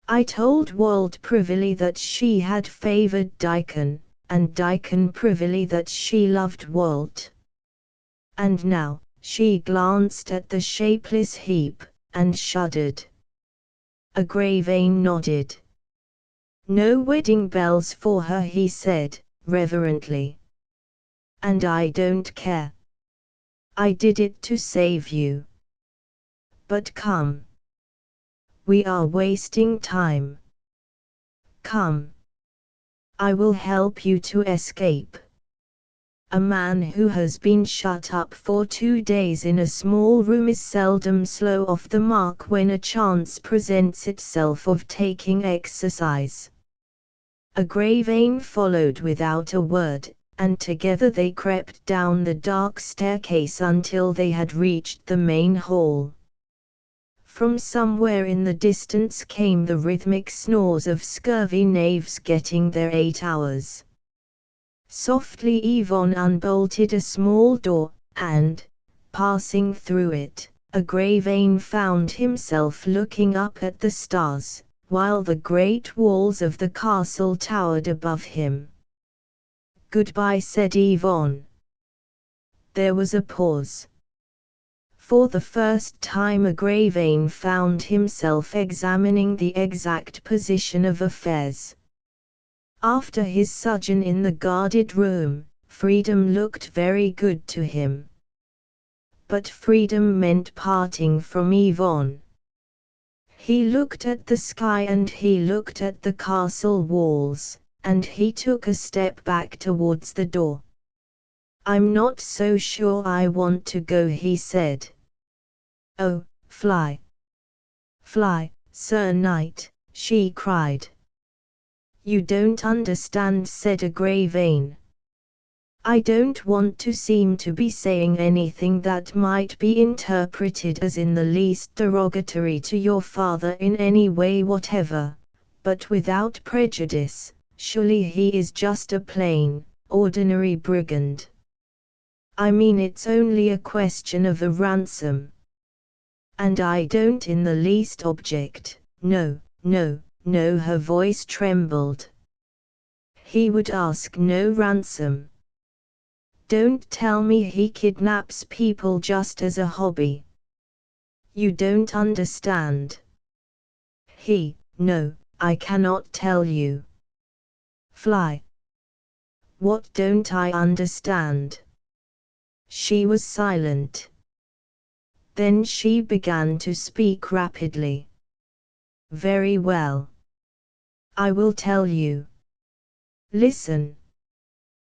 I told Wald privily that she had favored Dickon, and Dickon privily that she loved Walt. And now," she glanced at the shapeless heap, and shuddered. Agravain nodded. "No wedding bells for her," he said, reverently. "And I don't care. I did it to save you. But come. We are wasting time. Come. I will help you to escape." A man who has been shut up for 2 days in a small room is seldom slow off the mark when a chance presents itself of taking exercise. Agravain followed without a word, and together they crept down the dark staircase until they had reached the main hall. From somewhere in the distance came the rhythmic snores of scurvy knaves getting their 8 hours. Softly Yvonne unbolted a small door, and, passing through it, Agravain found himself looking up at the stars, while the great walls of the castle towered above him. "Goodbye," said Yvonne. There was a pause. For the first time Agravain found himself examining the exact position of affairs. After his sojourn in the guarded room, freedom looked very good to him. But freedom meant parting from Yvonne. He looked at the sky and he looked at the castle walls, and he took a step back towards the door. "I'm not so sure I want to go," he said. "Oh, fly! Fly, Sir Knight," she cried. "You don't understand," said Agravain. "I don't want to seem to be saying anything that might be interpreted as in the least derogatory to your father in any way whatever, but without prejudice, surely he is just a plain, ordinary brigand. I mean, it's only a question of a ransom. And I don't in the least object, no, no, no," her voice trembled. "He would ask no ransom. Don't tell me he kidnaps people just as a hobby. You don't understand. No, I cannot tell you. Fly." "What don't I understand?" She was silent. Then she began to speak rapidly. "Very well. I will tell you. Listen.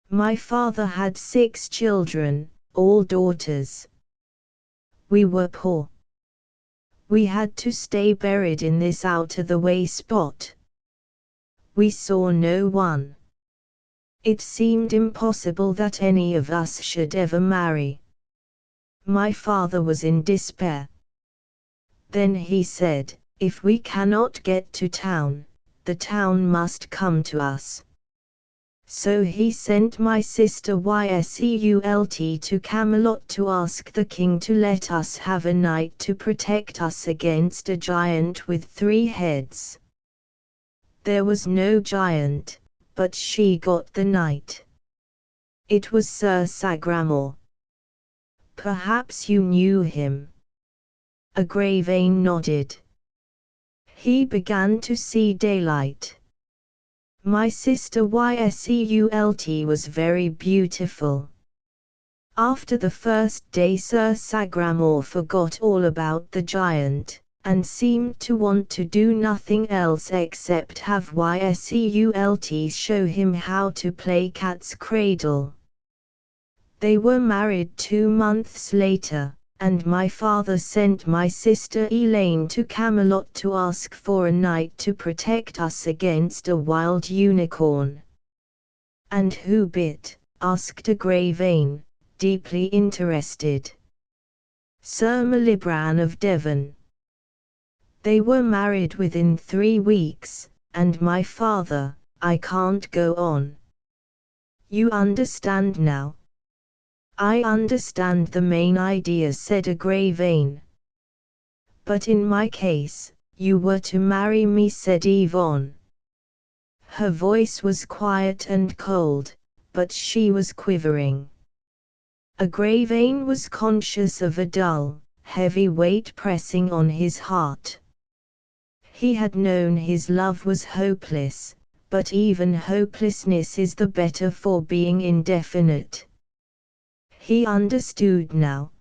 My father had 6 children, all daughters. We were poor. We had to stay buried in this out-of-the-way spot. We saw no one. It seemed impossible that any of us should ever marry. My father was in despair. Then he said, if we cannot get to town, the town must come to us. So he sent my sister Yseult to Camelot to ask the king to let us have a knight to protect us against a giant with 3 heads. There was no giant, but she got the knight. It was Sir Sagramor. Perhaps you knew him." Agravain nodded. He began to see daylight. "My sister Yseult was very beautiful. After the first day Sir Sagramor forgot all about the giant, and seemed to want to do nothing else except have Yseult show him how to play cat's cradle. They were married 2 months later, and my father sent my sister Elaine to Camelot to ask for a knight to protect us against a wild unicorn." "And who bit?" asked Agravain, deeply interested. "Sir Malibran of Devon. They were married within 3 weeks, and my father—" "I can't go on. You understand now?" "I understand the main idea," said Agravain. "But in my case, you were to marry me," said Yvonne. Her voice was quiet and cold, but she was quivering. Agravain was conscious of a dull, heavy weight pressing on his heart. He had known his love was hopeless, but even hopelessness is the better for being indefinite. He understood now.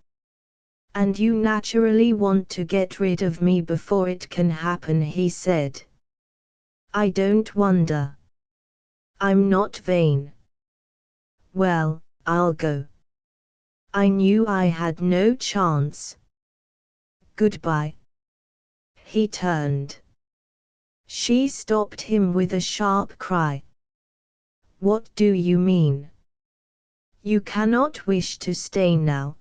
"And you naturally want to get rid of me before it can happen," he said. "I don't wonder. I'm not vain. Well, I'll go. I knew I had no chance. Goodbye." He turned. She stopped him with a sharp cry. "What do you mean? You cannot wish to stay now.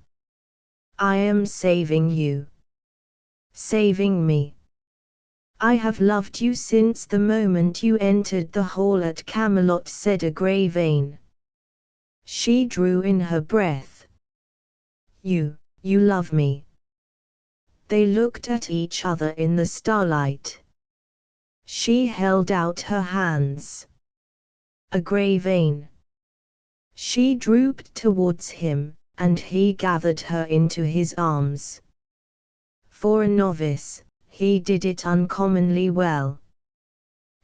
I am saving you." "Saving me? I have loved you since the moment you entered the hall at Camelot," said Agravain. She drew in her breath. You love me." They looked at each other in the starlight. She held out her hands. "Agravain." She drooped towards him, and he gathered her into his arms. For a novice, he did it uncommonly well.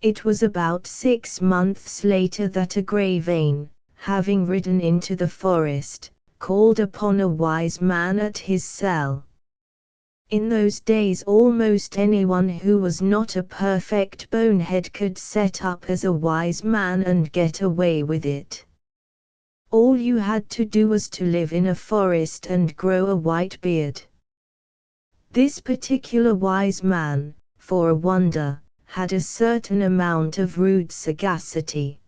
It was about 6 months later that a grey vane, having ridden into the forest, called upon a wise man at his cell. In those days almost anyone who was not a perfect bonehead could set up as a wise man and get away with it. All you had to do was to live in a forest and grow a white beard. This particular wise man, for a wonder, had a certain amount of rude sagacity.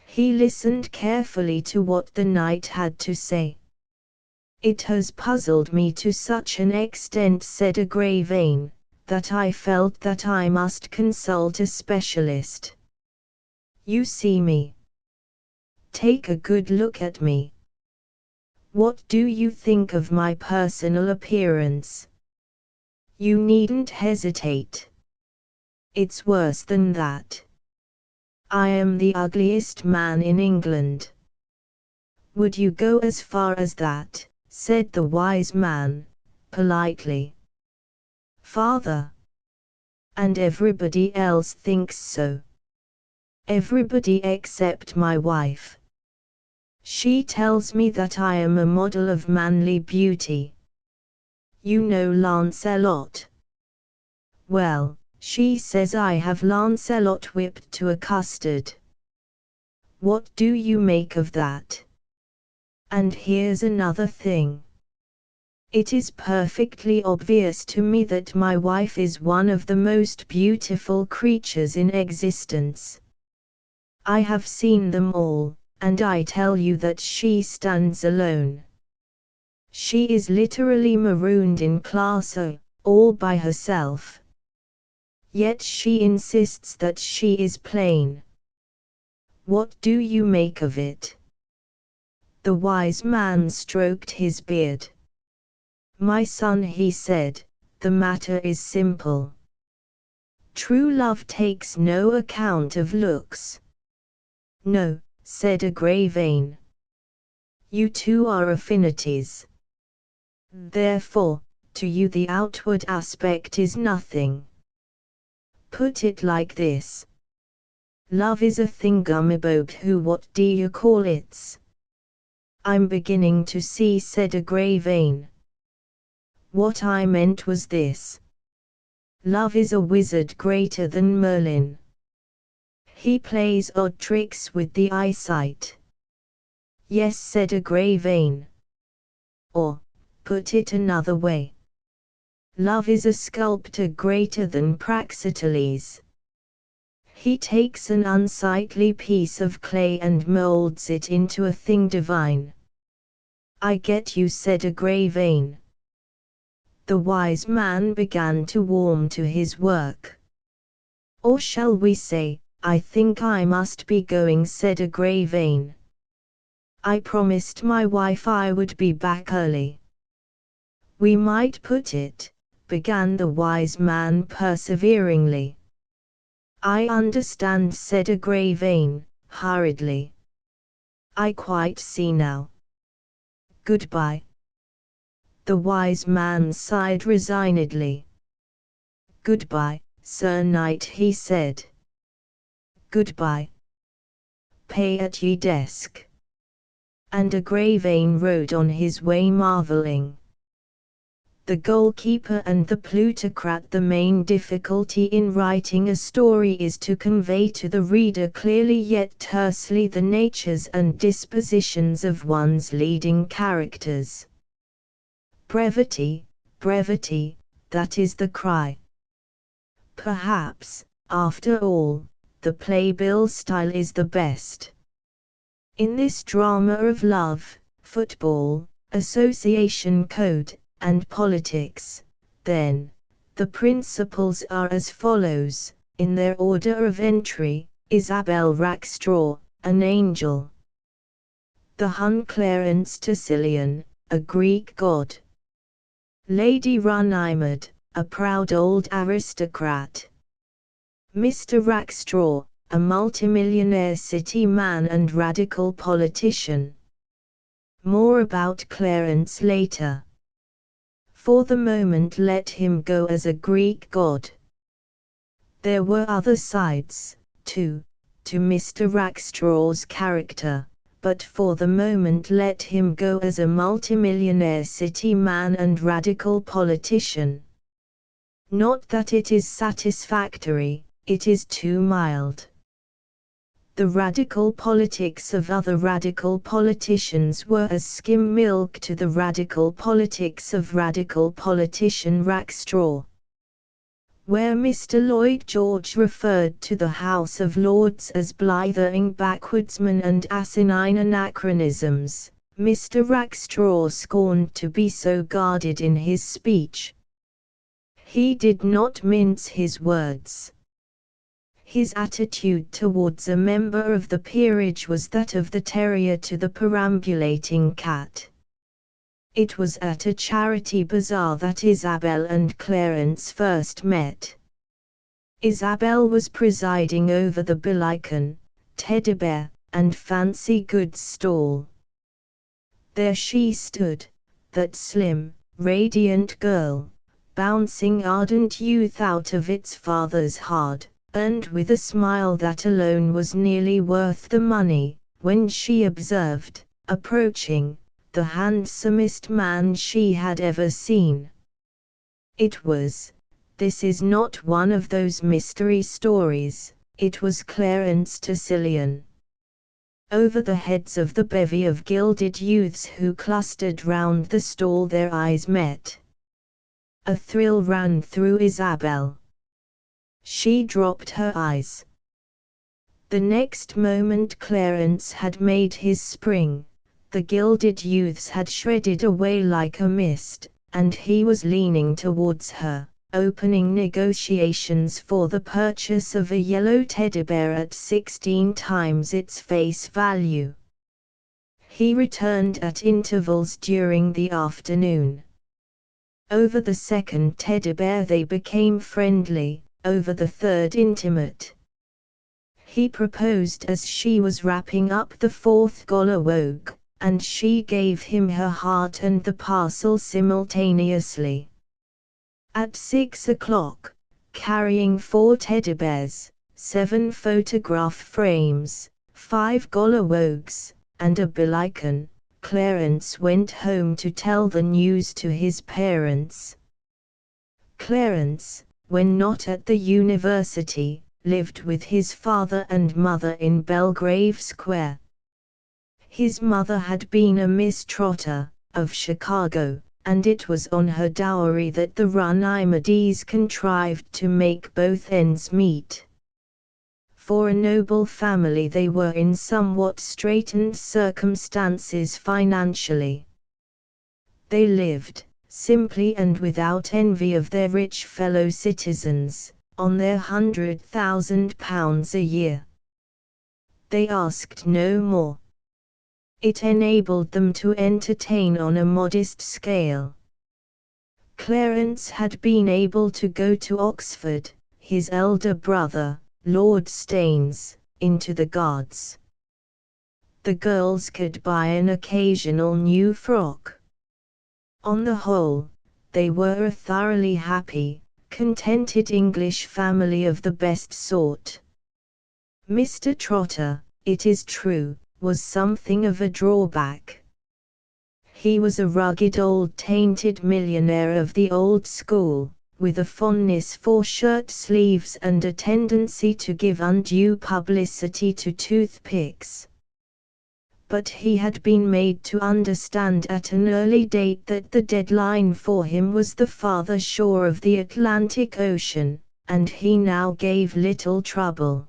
He listened carefully to what the knight had to say. "It has puzzled me to such an extent," said a grey vane, "that I felt that I must consult a specialist. You see me. Take a good look at me. What do you think of my personal appearance? You needn't hesitate. It's worse than that. I am the ugliest man in England." "Would you go as far as that?" said the wise man, politely. "Father. And everybody else thinks so. Everybody except my wife. She tells me that I am a model of manly beauty. You know Lancelot? Well, she says I have Lancelot whipped to a custard. What do you make of that? And here's another thing. It is perfectly obvious to me that my wife is one of the most beautiful creatures in existence. I have seen them all, and I tell you that she stands alone. She is literally marooned in class A, all by herself. Yet she insists that she is plain. What do you make of it?" The wise man stroked his beard. "My son," he said, "the matter is simple. True love takes no account of looks." "No," said a grey vane. "You two are affinities. Therefore, to you the outward aspect is nothing. Put it like this. Love is a thingamabob who what do you call it's?" "I'm beginning to see," said a grey vane. "What I meant was this. Love is a wizard greater than Merlin. He plays odd tricks with the eyesight." "Yes," said a grey vane. "Or, put it another way. Love is a sculptor greater than Praxiteles. He takes an unsightly piece of clay and molds it into a thing divine." "I get you," said a grey vane. The wise man began to warm to his work. "Or shall we say, I think I must be going," said a grey vane. "I promised my wife I would be back early." "We might put it," began the wise man perseveringly. "I understand," said a grey vane, hurriedly. "I quite see now. Goodbye." The wise man sighed resignedly. "Goodbye, Sir Knight," he said. "Goodbye. Pay at ye desk." And a grey vane rode on his way marvelling. The goalkeeper and the plutocrat. The main difficulty in writing a story is to convey to the reader clearly yet tersely the natures and dispositions of one's leading characters. Brevity, brevity, that is the cry. Perhaps, after all, the playbill style is the best. In this drama of love, football, association code, and politics, then, the principles are as follows, in their order of entry: Isabel Rackstraw, an angel. The Hun Clarence Tassilian, a Greek god. Lady Runnymede, a proud old aristocrat. Mr. Rackstraw, a multimillionaire city man and radical politician. More about Clarence later. For the moment let him go as a Greek god. There were other sides, too, to Mr. Rackstraw's character, but for the moment let him go as a multimillionaire city man and radical politician. Not that it is satisfactory, it is too mild. The radical politics of other radical politicians were as skim milk to the radical politics of radical politician Rackstraw. Where Mr. Lloyd George referred to the House of Lords as blithering backwoodsmen and asinine anachronisms, Mr. Rackstraw scorned to be so guarded in his speech. He did not mince his words. His attitude towards a member of the peerage was that of the terrier to the perambulating cat. It was at a charity bazaar that Isabel and Clarence first met. Isabel was presiding over the Billiken, teddy bear, and fancy goods stall. There she stood, that slim, radiant girl, bouncing ardent youth out of its father's hard, and with a smile that alone was nearly worth the money, when she observed, approaching, the handsomest man she had ever seen. It was, this is not one of those mystery stories, it was Clarence Tressilian. Over the heads of the bevy of gilded youths who clustered round the stall their eyes met. A thrill ran through Isabel. She dropped her eyes. The next moment Clarence had made his spring, the gilded youths had shredded away like a mist, and he was leaning towards her, opening negotiations for the purchase of a yellow teddy bear at 16 times its face value. He returned at intervals during the afternoon. Over the second teddy bear they became friendly, over the third intimate. He proposed as she was wrapping up the fourth golliwog, and she gave him her heart and the parcel simultaneously. At 6 o'clock, carrying 4 teddy bears, 7 photograph frames, 5 golliwogs, and a Billiken, Clarence went home to tell the news to his parents. Clarence, when not at the university, lived with his father and mother in Belgrave Square. His mother had been a Miss Trotter, of Chicago, and it was on her dowry that the Runnymedes contrived to make both ends meet. For a noble family they were in somewhat straitened circumstances financially. They lived, simply and without envy of their rich fellow citizens, on their £100,000 a year. They asked no more. It enabled them to entertain on a modest scale. Clarence had been able to go to Oxford, his elder brother, Lord Staines, into the Guards. The girls could buy an occasional new frock. On the whole, they were a thoroughly happy, contented English family of the best sort. Mr. Trotter, it is true, was something of a drawback. He was a rugged old tainted millionaire of the old school, with a fondness for shirt sleeves and a tendency to give undue publicity to toothpicks. But he had been made to understand at an early date that the deadline for him was the farther shore of the Atlantic Ocean, and he now gave little trouble.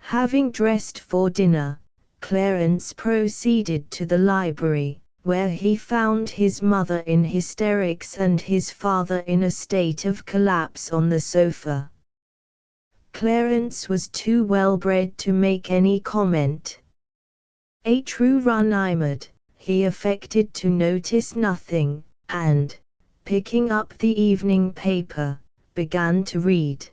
Having dressed for dinner, Clarence proceeded to the library, where he found his mother in hysterics and his father in a state of collapse on the sofa. Clarence was too well bred to make any comment. A true Runnymede, he affected to notice nothing, and, picking up the evening paper, began to read.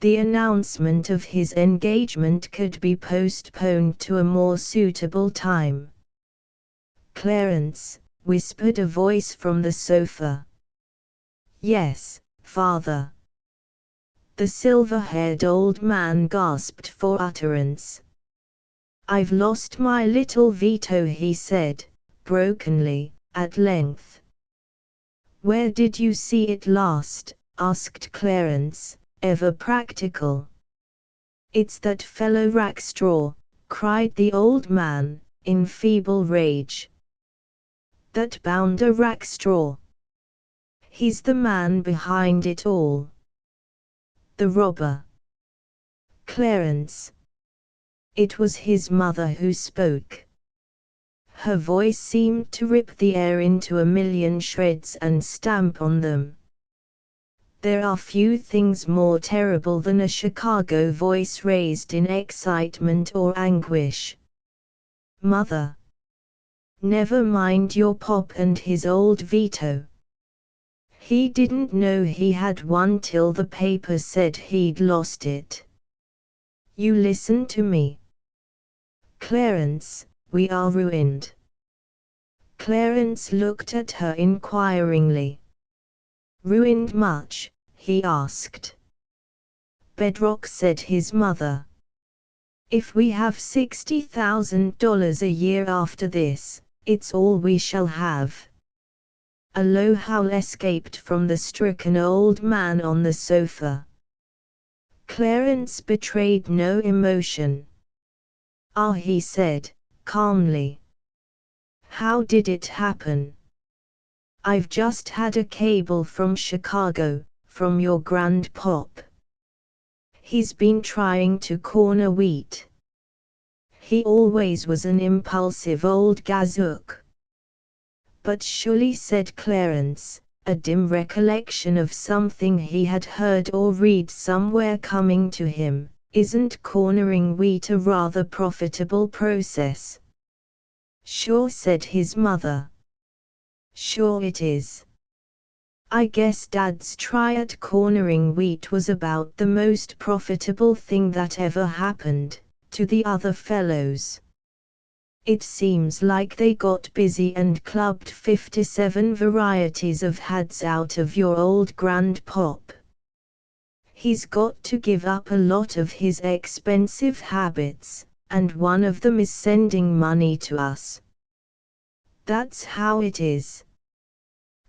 The announcement of his engagement could be postponed to a more suitable time. Clarence, whispered a voice from the sofa. Yes, father. The silver-haired old man gasped for utterance. I've lost my little Vito, he said, brokenly, at length. Where did you see it last? Asked Clarence, ever practical. It's that fellow Rackstraw, cried the old man, in feeble rage. That bounder Rackstraw. He's the man behind it all. The robber. Clarence. It was his mother who spoke. Her voice seemed to rip the air into a million shreds and stamp on them. There are few things more terrible than a Chicago voice raised in excitement or anguish. Mother. Never mind your pop and his old Vito. He didn't know he had one till the paper said he'd lost it. You listen to me. Clarence, we are ruined. Clarence looked at her inquiringly. Ruined much? He asked. Bedrock, said his mother. If we have $60,000 a year after this, it's all we shall have. A low howl escaped from the stricken old man on the sofa. Clarence betrayed no emotion. Ah, he said, calmly. How did it happen? I've just had a cable from Chicago, from your grandpop. He's been trying to corner wheat. He always was an impulsive old gazook. But surely, said Clarence, a dim recollection of something he had heard or read somewhere coming to him, isn't cornering wheat a rather profitable process? Sure, said his mother. Sure it is. I guess Dad's try at cornering wheat was about the most profitable thing that ever happened to the other fellows. It seems like they got busy and clubbed 57 varieties of hads out of your old grandpop. He's got to give up a lot of his expensive habits, and one of them is sending money to us. That's how it is.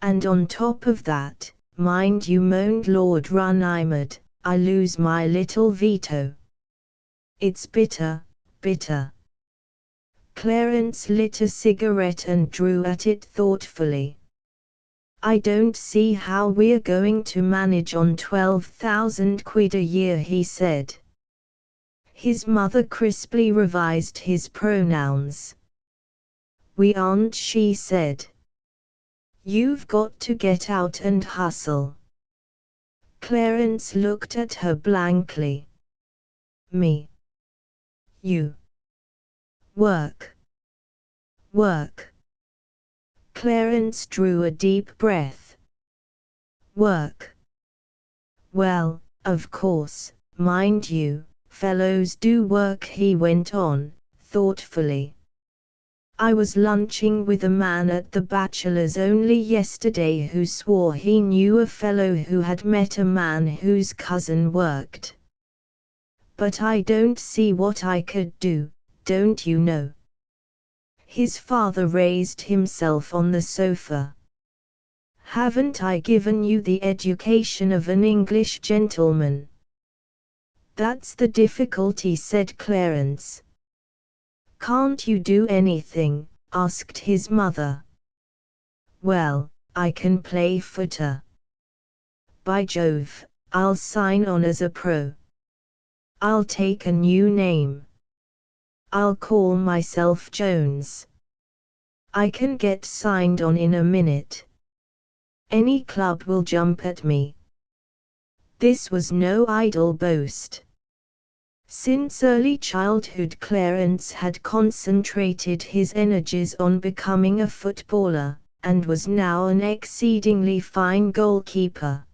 And on top of that, mind you, moaned Lord Runnymede, I lose my little Vito. It's bitter, bitter. Clarence lit a cigarette and drew at it thoughtfully. I don't see how we're going to manage on 12,000 quid a year, he said. His mother crisply revised his pronouns. We aren't, she said. You've got to get out and hustle. Clarence looked at her blankly. Me. You. Work. Work. Clarence drew a deep breath. Work. Well, of course, mind you, fellows do work, he went on, thoughtfully. I was lunching with a man at the Bachelors only yesterday who swore he knew a fellow who had met a man whose cousin worked. But I don't see what I could do, don't you know? His father raised himself on the sofa. Haven't I given you the education of an English gentleman? That's the difficulty, said Clarence. Can't you do anything? Asked his mother. Well, I can play footer. By Jove, I'll sign on as a pro. I'll take a new name. I'll call myself Jones. I can get signed on in a minute. Any club will jump at me. This was no idle boast. Since early childhood, Clarence had concentrated his energies on becoming a footballer, and was now an exceedingly fine goalkeeper.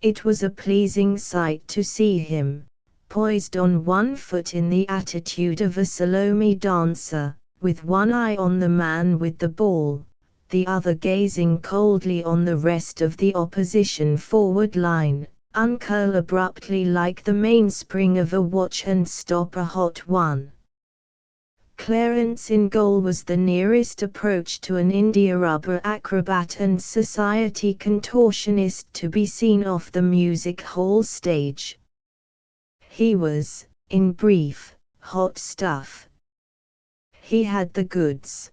It was a pleasing sight to see him, poised on one foot in the attitude of a Salome dancer, with one eye on the man with the ball, the other gazing coldly on the rest of the opposition forward line, uncurl abruptly like the mainspring of a watch and stop a hot one. Clarence in goal was the nearest approach to an India rubber acrobat and society contortionist to be seen off the music hall stage. He was, in brief, hot stuff. He had the goods.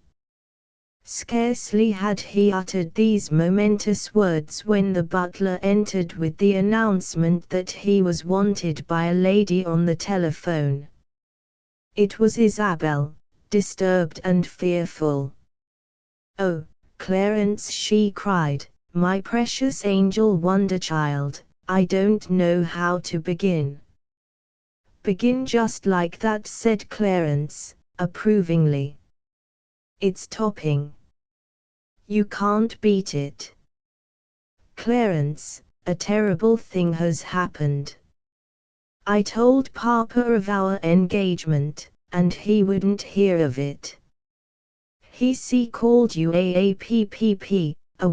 Scarcely had he uttered these momentous words when the butler entered with the announcement that he was wanted by a lady on the telephone. It was Isabel, disturbed and fearful. "Oh, Clarence," she cried, "my precious angel wonder child, I don't know how to begin." "Begin just like that," said Clarence, approvingly. "It's topping. You can't beat it." "Clarence, a terrible thing has happened. I told Papa of our engagement, and he wouldn't hear of it. He called you a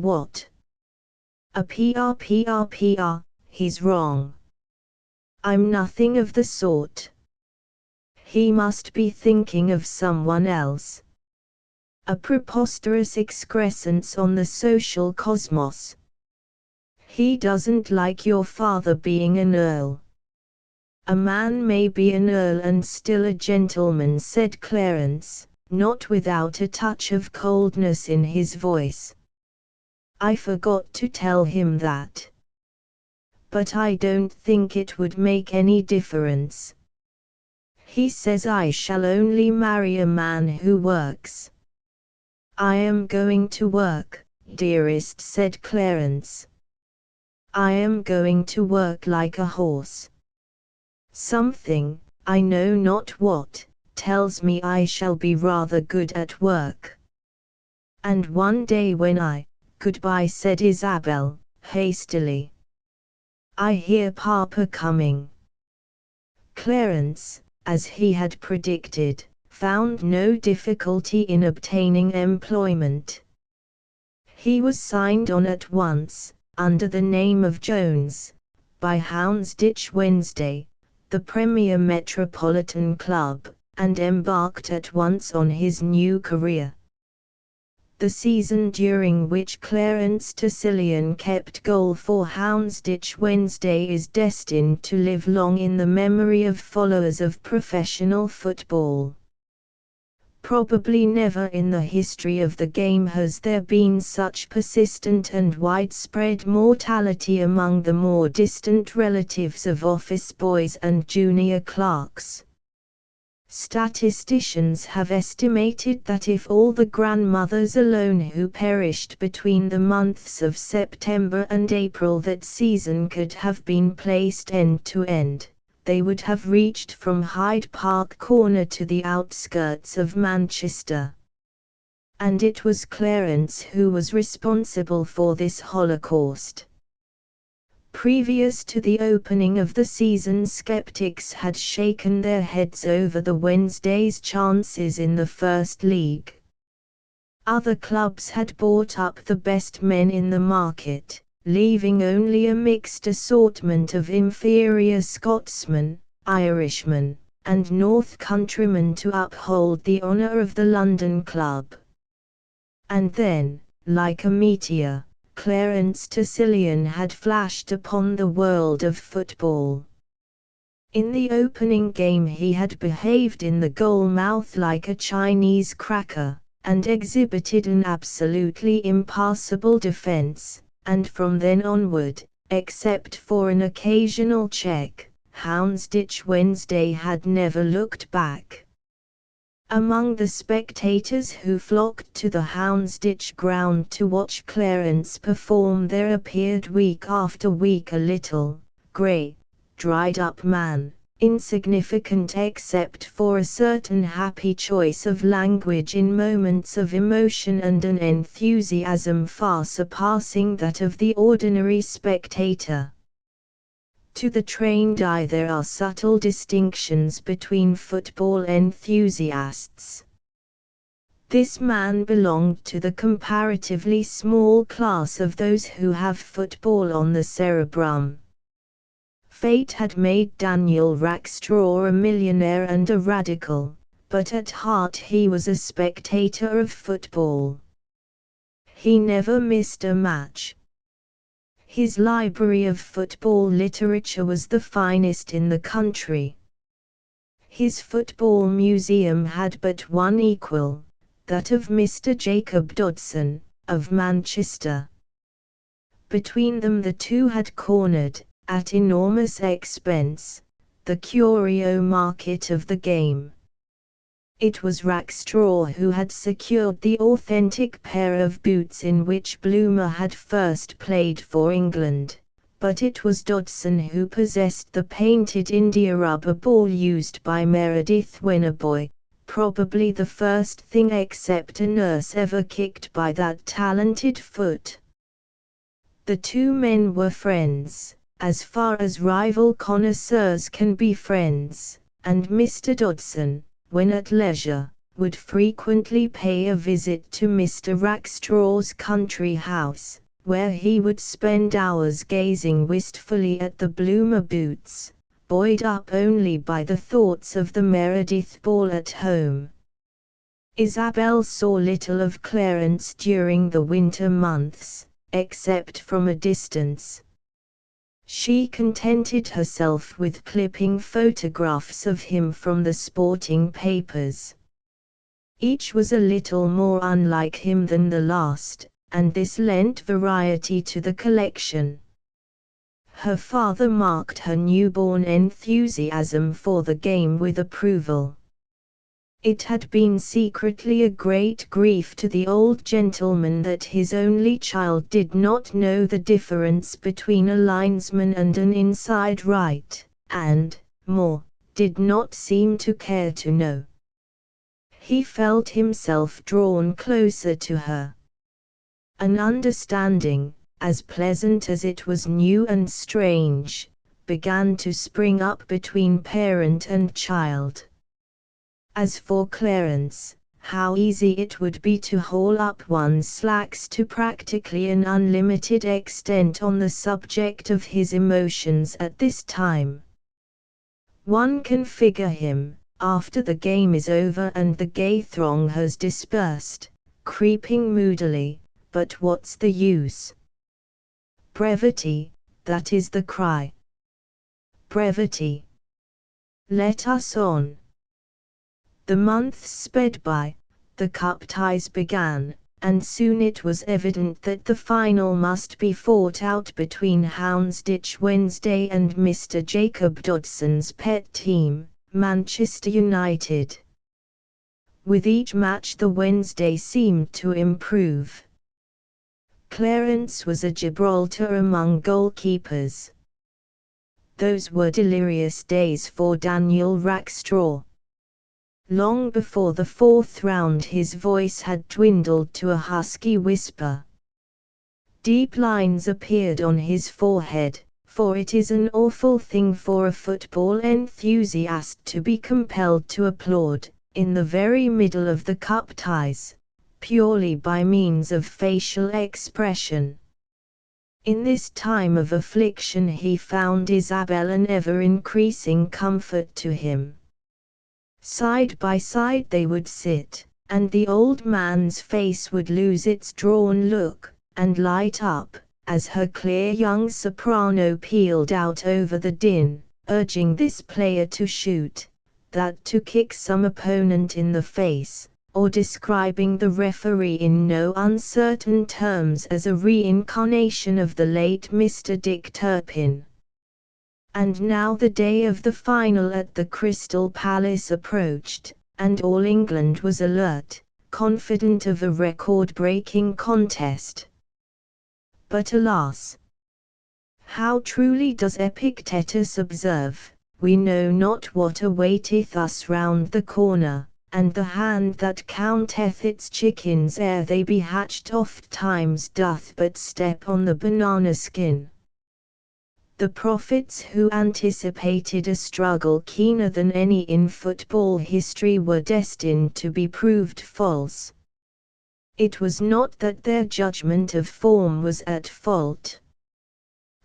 what? A PR. He's wrong. I'm nothing of the sort. He must be thinking of someone else. A preposterous excrescence on the social cosmos. He doesn't like your father being an earl." "A man may be an earl and still a gentleman," said Clarence, not without a touch of coldness in his voice. "I forgot to tell him that. But I don't think it would make any difference. He says I shall only marry a man who works." "I am going to work, dearest," said Clarence. "I am going to work like a horse. Something, I know not what, tells me I shall be rather good at work. And one day when goodbye," said Isabel, hastily. "I hear Papa coming." Clarence, as he had predicted, found no difficulty in obtaining employment. He was signed on at once, under the name of Jones, by Houndsditch Wednesday, the premier metropolitan club, and embarked at once on his new career. The season during which Clarence Tressilian kept goal for Houndsditch Wednesday is destined to live long in the memory of followers of professional football. Probably never in the history of the game has there been such persistent and widespread mortality among the more distant relatives of office boys and junior clerks. Statisticians have estimated that if all the grandmothers alone who perished between the months of September and April that season could have been placed end to end, they would have reached from Hyde Park Corner to the outskirts of Manchester. And it was Clarence who was responsible for this holocaust. Previous to the opening of the season, skeptics had shaken their heads over the Wednesday's chances in the First League. Other clubs had bought up the best men in the market, leaving only a mixed assortment of inferior Scotsmen, Irishmen, and North Countrymen to uphold the honour of the London club. And then, like a meteor, Clarence Tressilian had flashed upon the world of football. In the opening game he had behaved in the goal mouth like a Chinese cracker, and exhibited an absolutely impassable defence, and from then onward, except for an occasional check, Houndsditch Wednesday had never looked back. Among the spectators who flocked to the Houndsditch ground to watch Clarence perform there appeared week after week a little, grey, dried-up man, insignificant except for a certain happy choice of language in moments of emotion and an enthusiasm far surpassing that of the ordinary spectator. To the trained eye there are subtle distinctions between football enthusiasts. This man belonged to the comparatively small class of those who have football on the cerebrum. Fate had made Daniel Rackstraw a millionaire and a radical, but at heart he was a spectator of football. He never missed a match. His library of football literature was the finest in the country. His football museum had but one equal, that of Mr. Jacob Dodson, of Manchester. Between them the two had cornered, at enormous expense, the curio market of the game. It was Rackstraw who had secured the authentic pair of boots in which Bloomer had first played for England, but it was Dodson who possessed the painted India rubber ball used by Meredith when a boy, probably the first thing except a nurse ever kicked by that talented foot. The two men were friends, as far as rival connoisseurs can be friends, and Mr. Dodson, when at leisure, would frequently pay a visit to Mr. Rackstraw's country house, where he would spend hours gazing wistfully at the Bloomer boots, buoyed up only by the thoughts of the Meredith ball at home. Isabel saw little of Clarence during the winter months, except from a distance. She contented herself with clipping photographs of him from the sporting papers. Each was a little more unlike him than the last, and this lent variety to the collection. Her father marked her newborn enthusiasm for the game with approval. It had been secretly a great grief to the old gentleman that his only child did not know the difference between a linesman and an inside right, and, more, did not seem to care to know. He felt himself drawn closer to her. An understanding, as pleasant as it was new and strange, began to spring up between parent and child. As for Clarence, how easy it would be to haul up one's slacks to practically an unlimited extent on the subject of his emotions at this time. One can figure him, after the game is over and the gay throng has dispersed, creeping moodily, but what's the use? Brevity, that is the cry. Brevity. Let us on. The months sped by, the cup ties began, and soon it was evident that the final must be fought out between Houndsditch Wednesday and Mr. Jacob Dodson's pet team, Manchester United. With each match the Wednesday seemed to improve. Clarence was a Gibraltar among goalkeepers. Those were delirious days for Daniel Rackstraw. Long before the fourth round his voice had dwindled to a husky whisper. Deep lines appeared on his forehead, for it is an awful thing for a football enthusiast to be compelled to applaud, in the very middle of the cup ties, purely by means of facial expression. In this time of affliction he found Isabel an ever-increasing comfort to him. Side by side they would sit, and the old man's face would lose its drawn look, and light up, as her clear young soprano pealed out over the din, urging this player to shoot, that to kick some opponent in the face, or describing the referee in no uncertain terms as a reincarnation of the late Mr. Dick Turpin. And now the day of the final at the Crystal Palace approached, and all England was alert, confident of a record-breaking contest. But alas! How truly does Epictetus observe, we know not what awaiteth us round the corner, and the hand that counteth its chickens ere they be hatched oft times doth but step on the banana skin. The prophets who anticipated a struggle keener than any in football history were destined to be proved false, It was not that their judgment of form was at fault.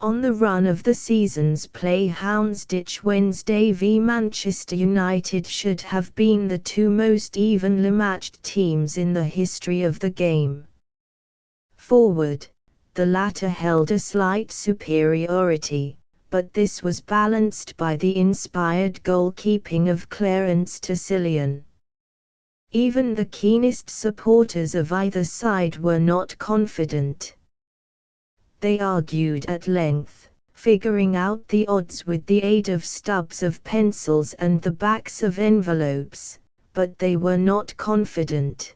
On the run of the season's play, Houndsditch Wednesday v Manchester United should have been the two most evenly matched teams in the history of the game. Forward, the latter held a slight superiority, but this was balanced by the inspired goalkeeping of Clarence Tassilian. Even the keenest supporters of either side were not confident. They argued at length, figuring out the odds with the aid of stubs of pencils and the backs of envelopes, but they were not confident.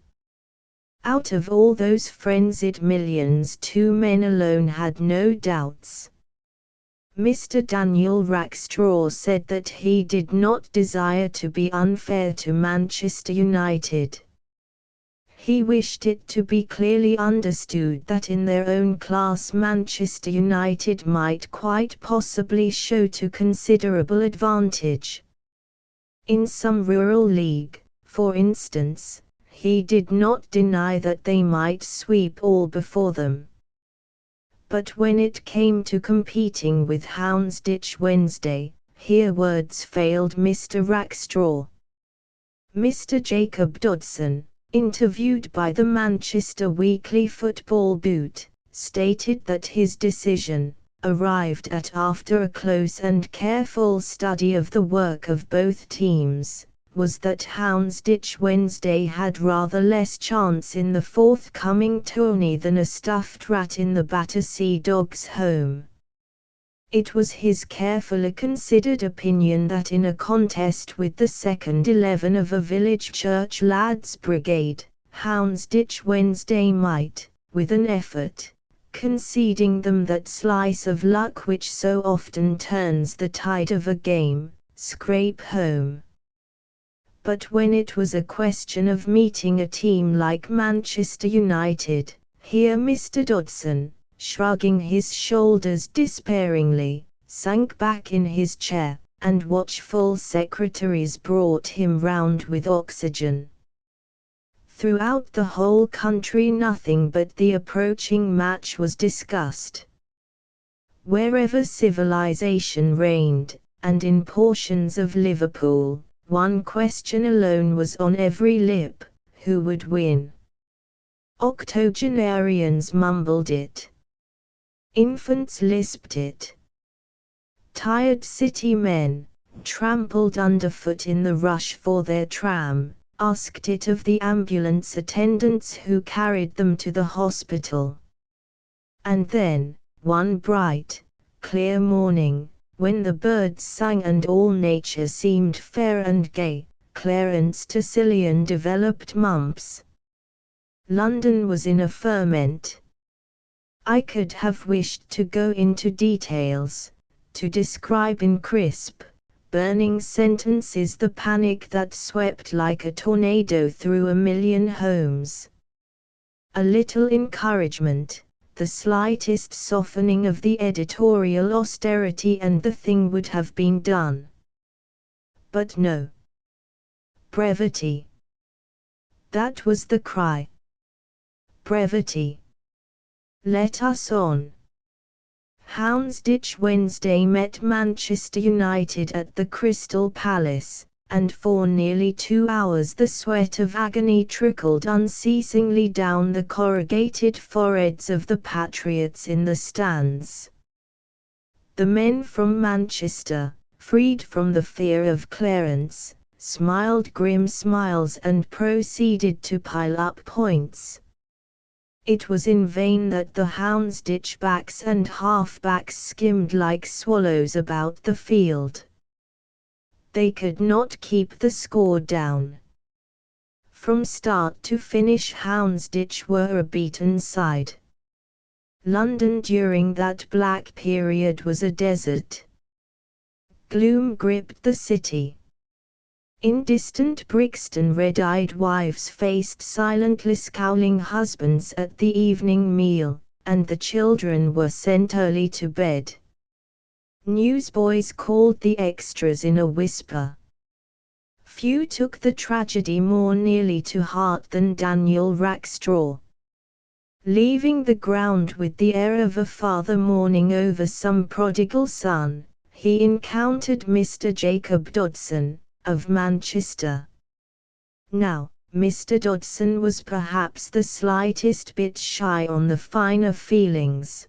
Out of all those frenzied millions, 2 men alone had no doubts. Mr. Daniel Rackstraw said that he did not desire to be unfair to Manchester United. He wished it to be clearly understood that in their own class Manchester United might quite possibly show to considerable advantage. In some rural league, for instance, he did not deny that they might sweep all before them. But when it came to competing with Houndsditch Wednesday, here words failed Mr. Rackstraw. Mr. Jacob Dodson, interviewed by the Manchester Weekly Football Boot, stated that his decision, arrived at after a close and careful study of the work of both teams, was that Houndsditch Wednesday had rather less chance in the forthcoming tourney than a stuffed rat in the Battersea Dogs' home. It was his carefully considered opinion that in a contest with the second 11 of a village church lads' brigade, Houndsditch Wednesday might, with an effort, conceding them that slice of luck which so often turns the tide of a game, scrape home. But when it was a question of meeting a team like Manchester United, here Mr. Dodson, shrugging his shoulders despairingly, sank back in his chair, and watchful secretaries brought him round with oxygen. Throughout the whole country nothing but the approaching match was discussed. Wherever civilization reigned, and in portions of Liverpool, one question alone was on every lip: who would win? Octogenarians mumbled it. Infants lisped it. Tired city men, trampled underfoot in the rush for their tram, asked it of the ambulance attendants who carried them to the hospital. And then, one bright, clear morning, when the birds sang and all nature seemed fair and gay, Clarence Tassilian developed mumps. London was in a ferment. I could have wished to go into details, to describe in crisp, burning sentences the panic that swept like a tornado through 1,000,000 homes. A little encouragement, the slightest softening of the editorial austerity, and the thing would have been done. But no. Brevity. That was the cry. Brevity. Let us on. Houndsditch Wednesday met Manchester United at the Crystal Palace, and for nearly 2 hours the sweat of agony trickled unceasingly down the corrugated foreheads of the patriots in the stands. The men from Manchester, freed from the fear of Clarence, smiled grim smiles and proceeded to pile up points. It was in vain that the Houndsditch backs and half-backs skimmed like swallows about the field. They could not keep the score down. From start to finish Houndsditch were a beaten side. London during that black period was a desert. Gloom gripped the city. In distant Brixton red-eyed wives faced silently scowling husbands at the evening meal, and the children were sent early to bed. Newsboys called the extras in a whisper. Few took the tragedy more nearly to heart than Daniel Rackstraw, Leaving the ground with the air of a father mourning over some prodigal son, he encountered Mr. Jacob Dodson, of Manchester. Now, Mr. Dodson was perhaps the slightest bit shy on the finer feelings.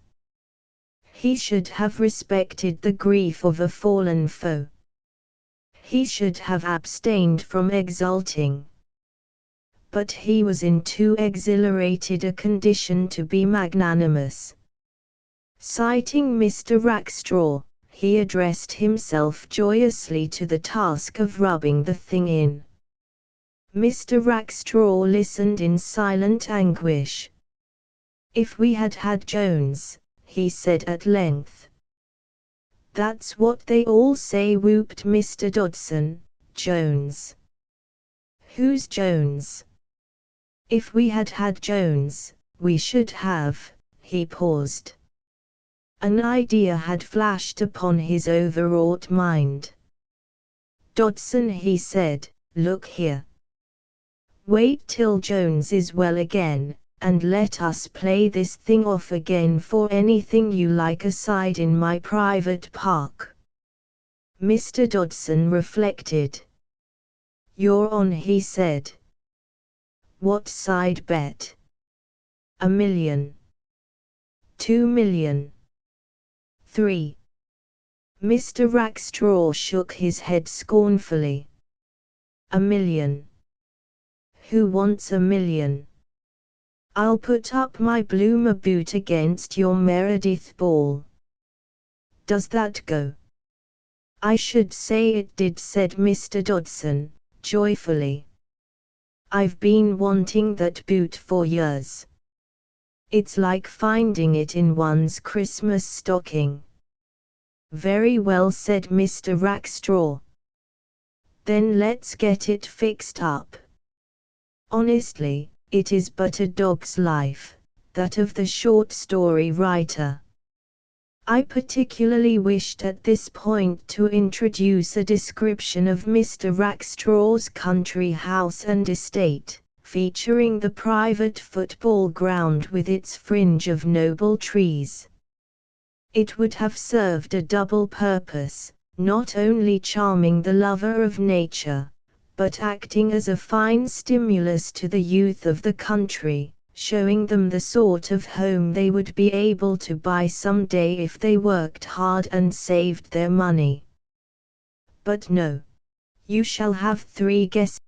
He should have respected the grief of a fallen foe. He should have abstained from exulting. But he was in too exhilarated a condition to be magnanimous. Citing Mr. Rackstraw, he addressed himself joyously to the task of rubbing the thing in. Mr. Rackstraw listened in silent anguish. "If we had had Jones," he said at length. "That's what they all say," whooped Mr. Dodson. "Jones? Who's Jones?" "If we had had Jones, we should have." He paused. An idea had flashed upon his overwrought mind. "Dodson," he said, "look here. Wait till Jones is well again, and let us play this thing off again for anything you like aside in my private park." Mr. Dodson reflected. "You're on," he said. "What side bet?" "1 million. 2 million. 3. Mr. Rackstraw shook his head scornfully. "1 million. Who wants 1 million? I'll put up my bloomer boot against your Meredith ball. Does that go?" "I should say it did," said Mr. Dodson, joyfully. "I've been wanting that boot for years. It's like finding it in one's Christmas stocking." "Very well," said Mr. Rackstraw. "Then let's get it fixed up. Honestly, it is but a dog's life, that of the short story writer." I particularly wished at this point to introduce a description of Mr. Rackstraw's country house and estate, featuring the private football ground with its fringe of noble trees. It would have served a double purpose, not only charming the lover of nature, but acting as a fine stimulus to the youth of the country, showing them the sort of home they would be able to buy some day if they worked hard and saved their money. But no. You shall have 3 guesses.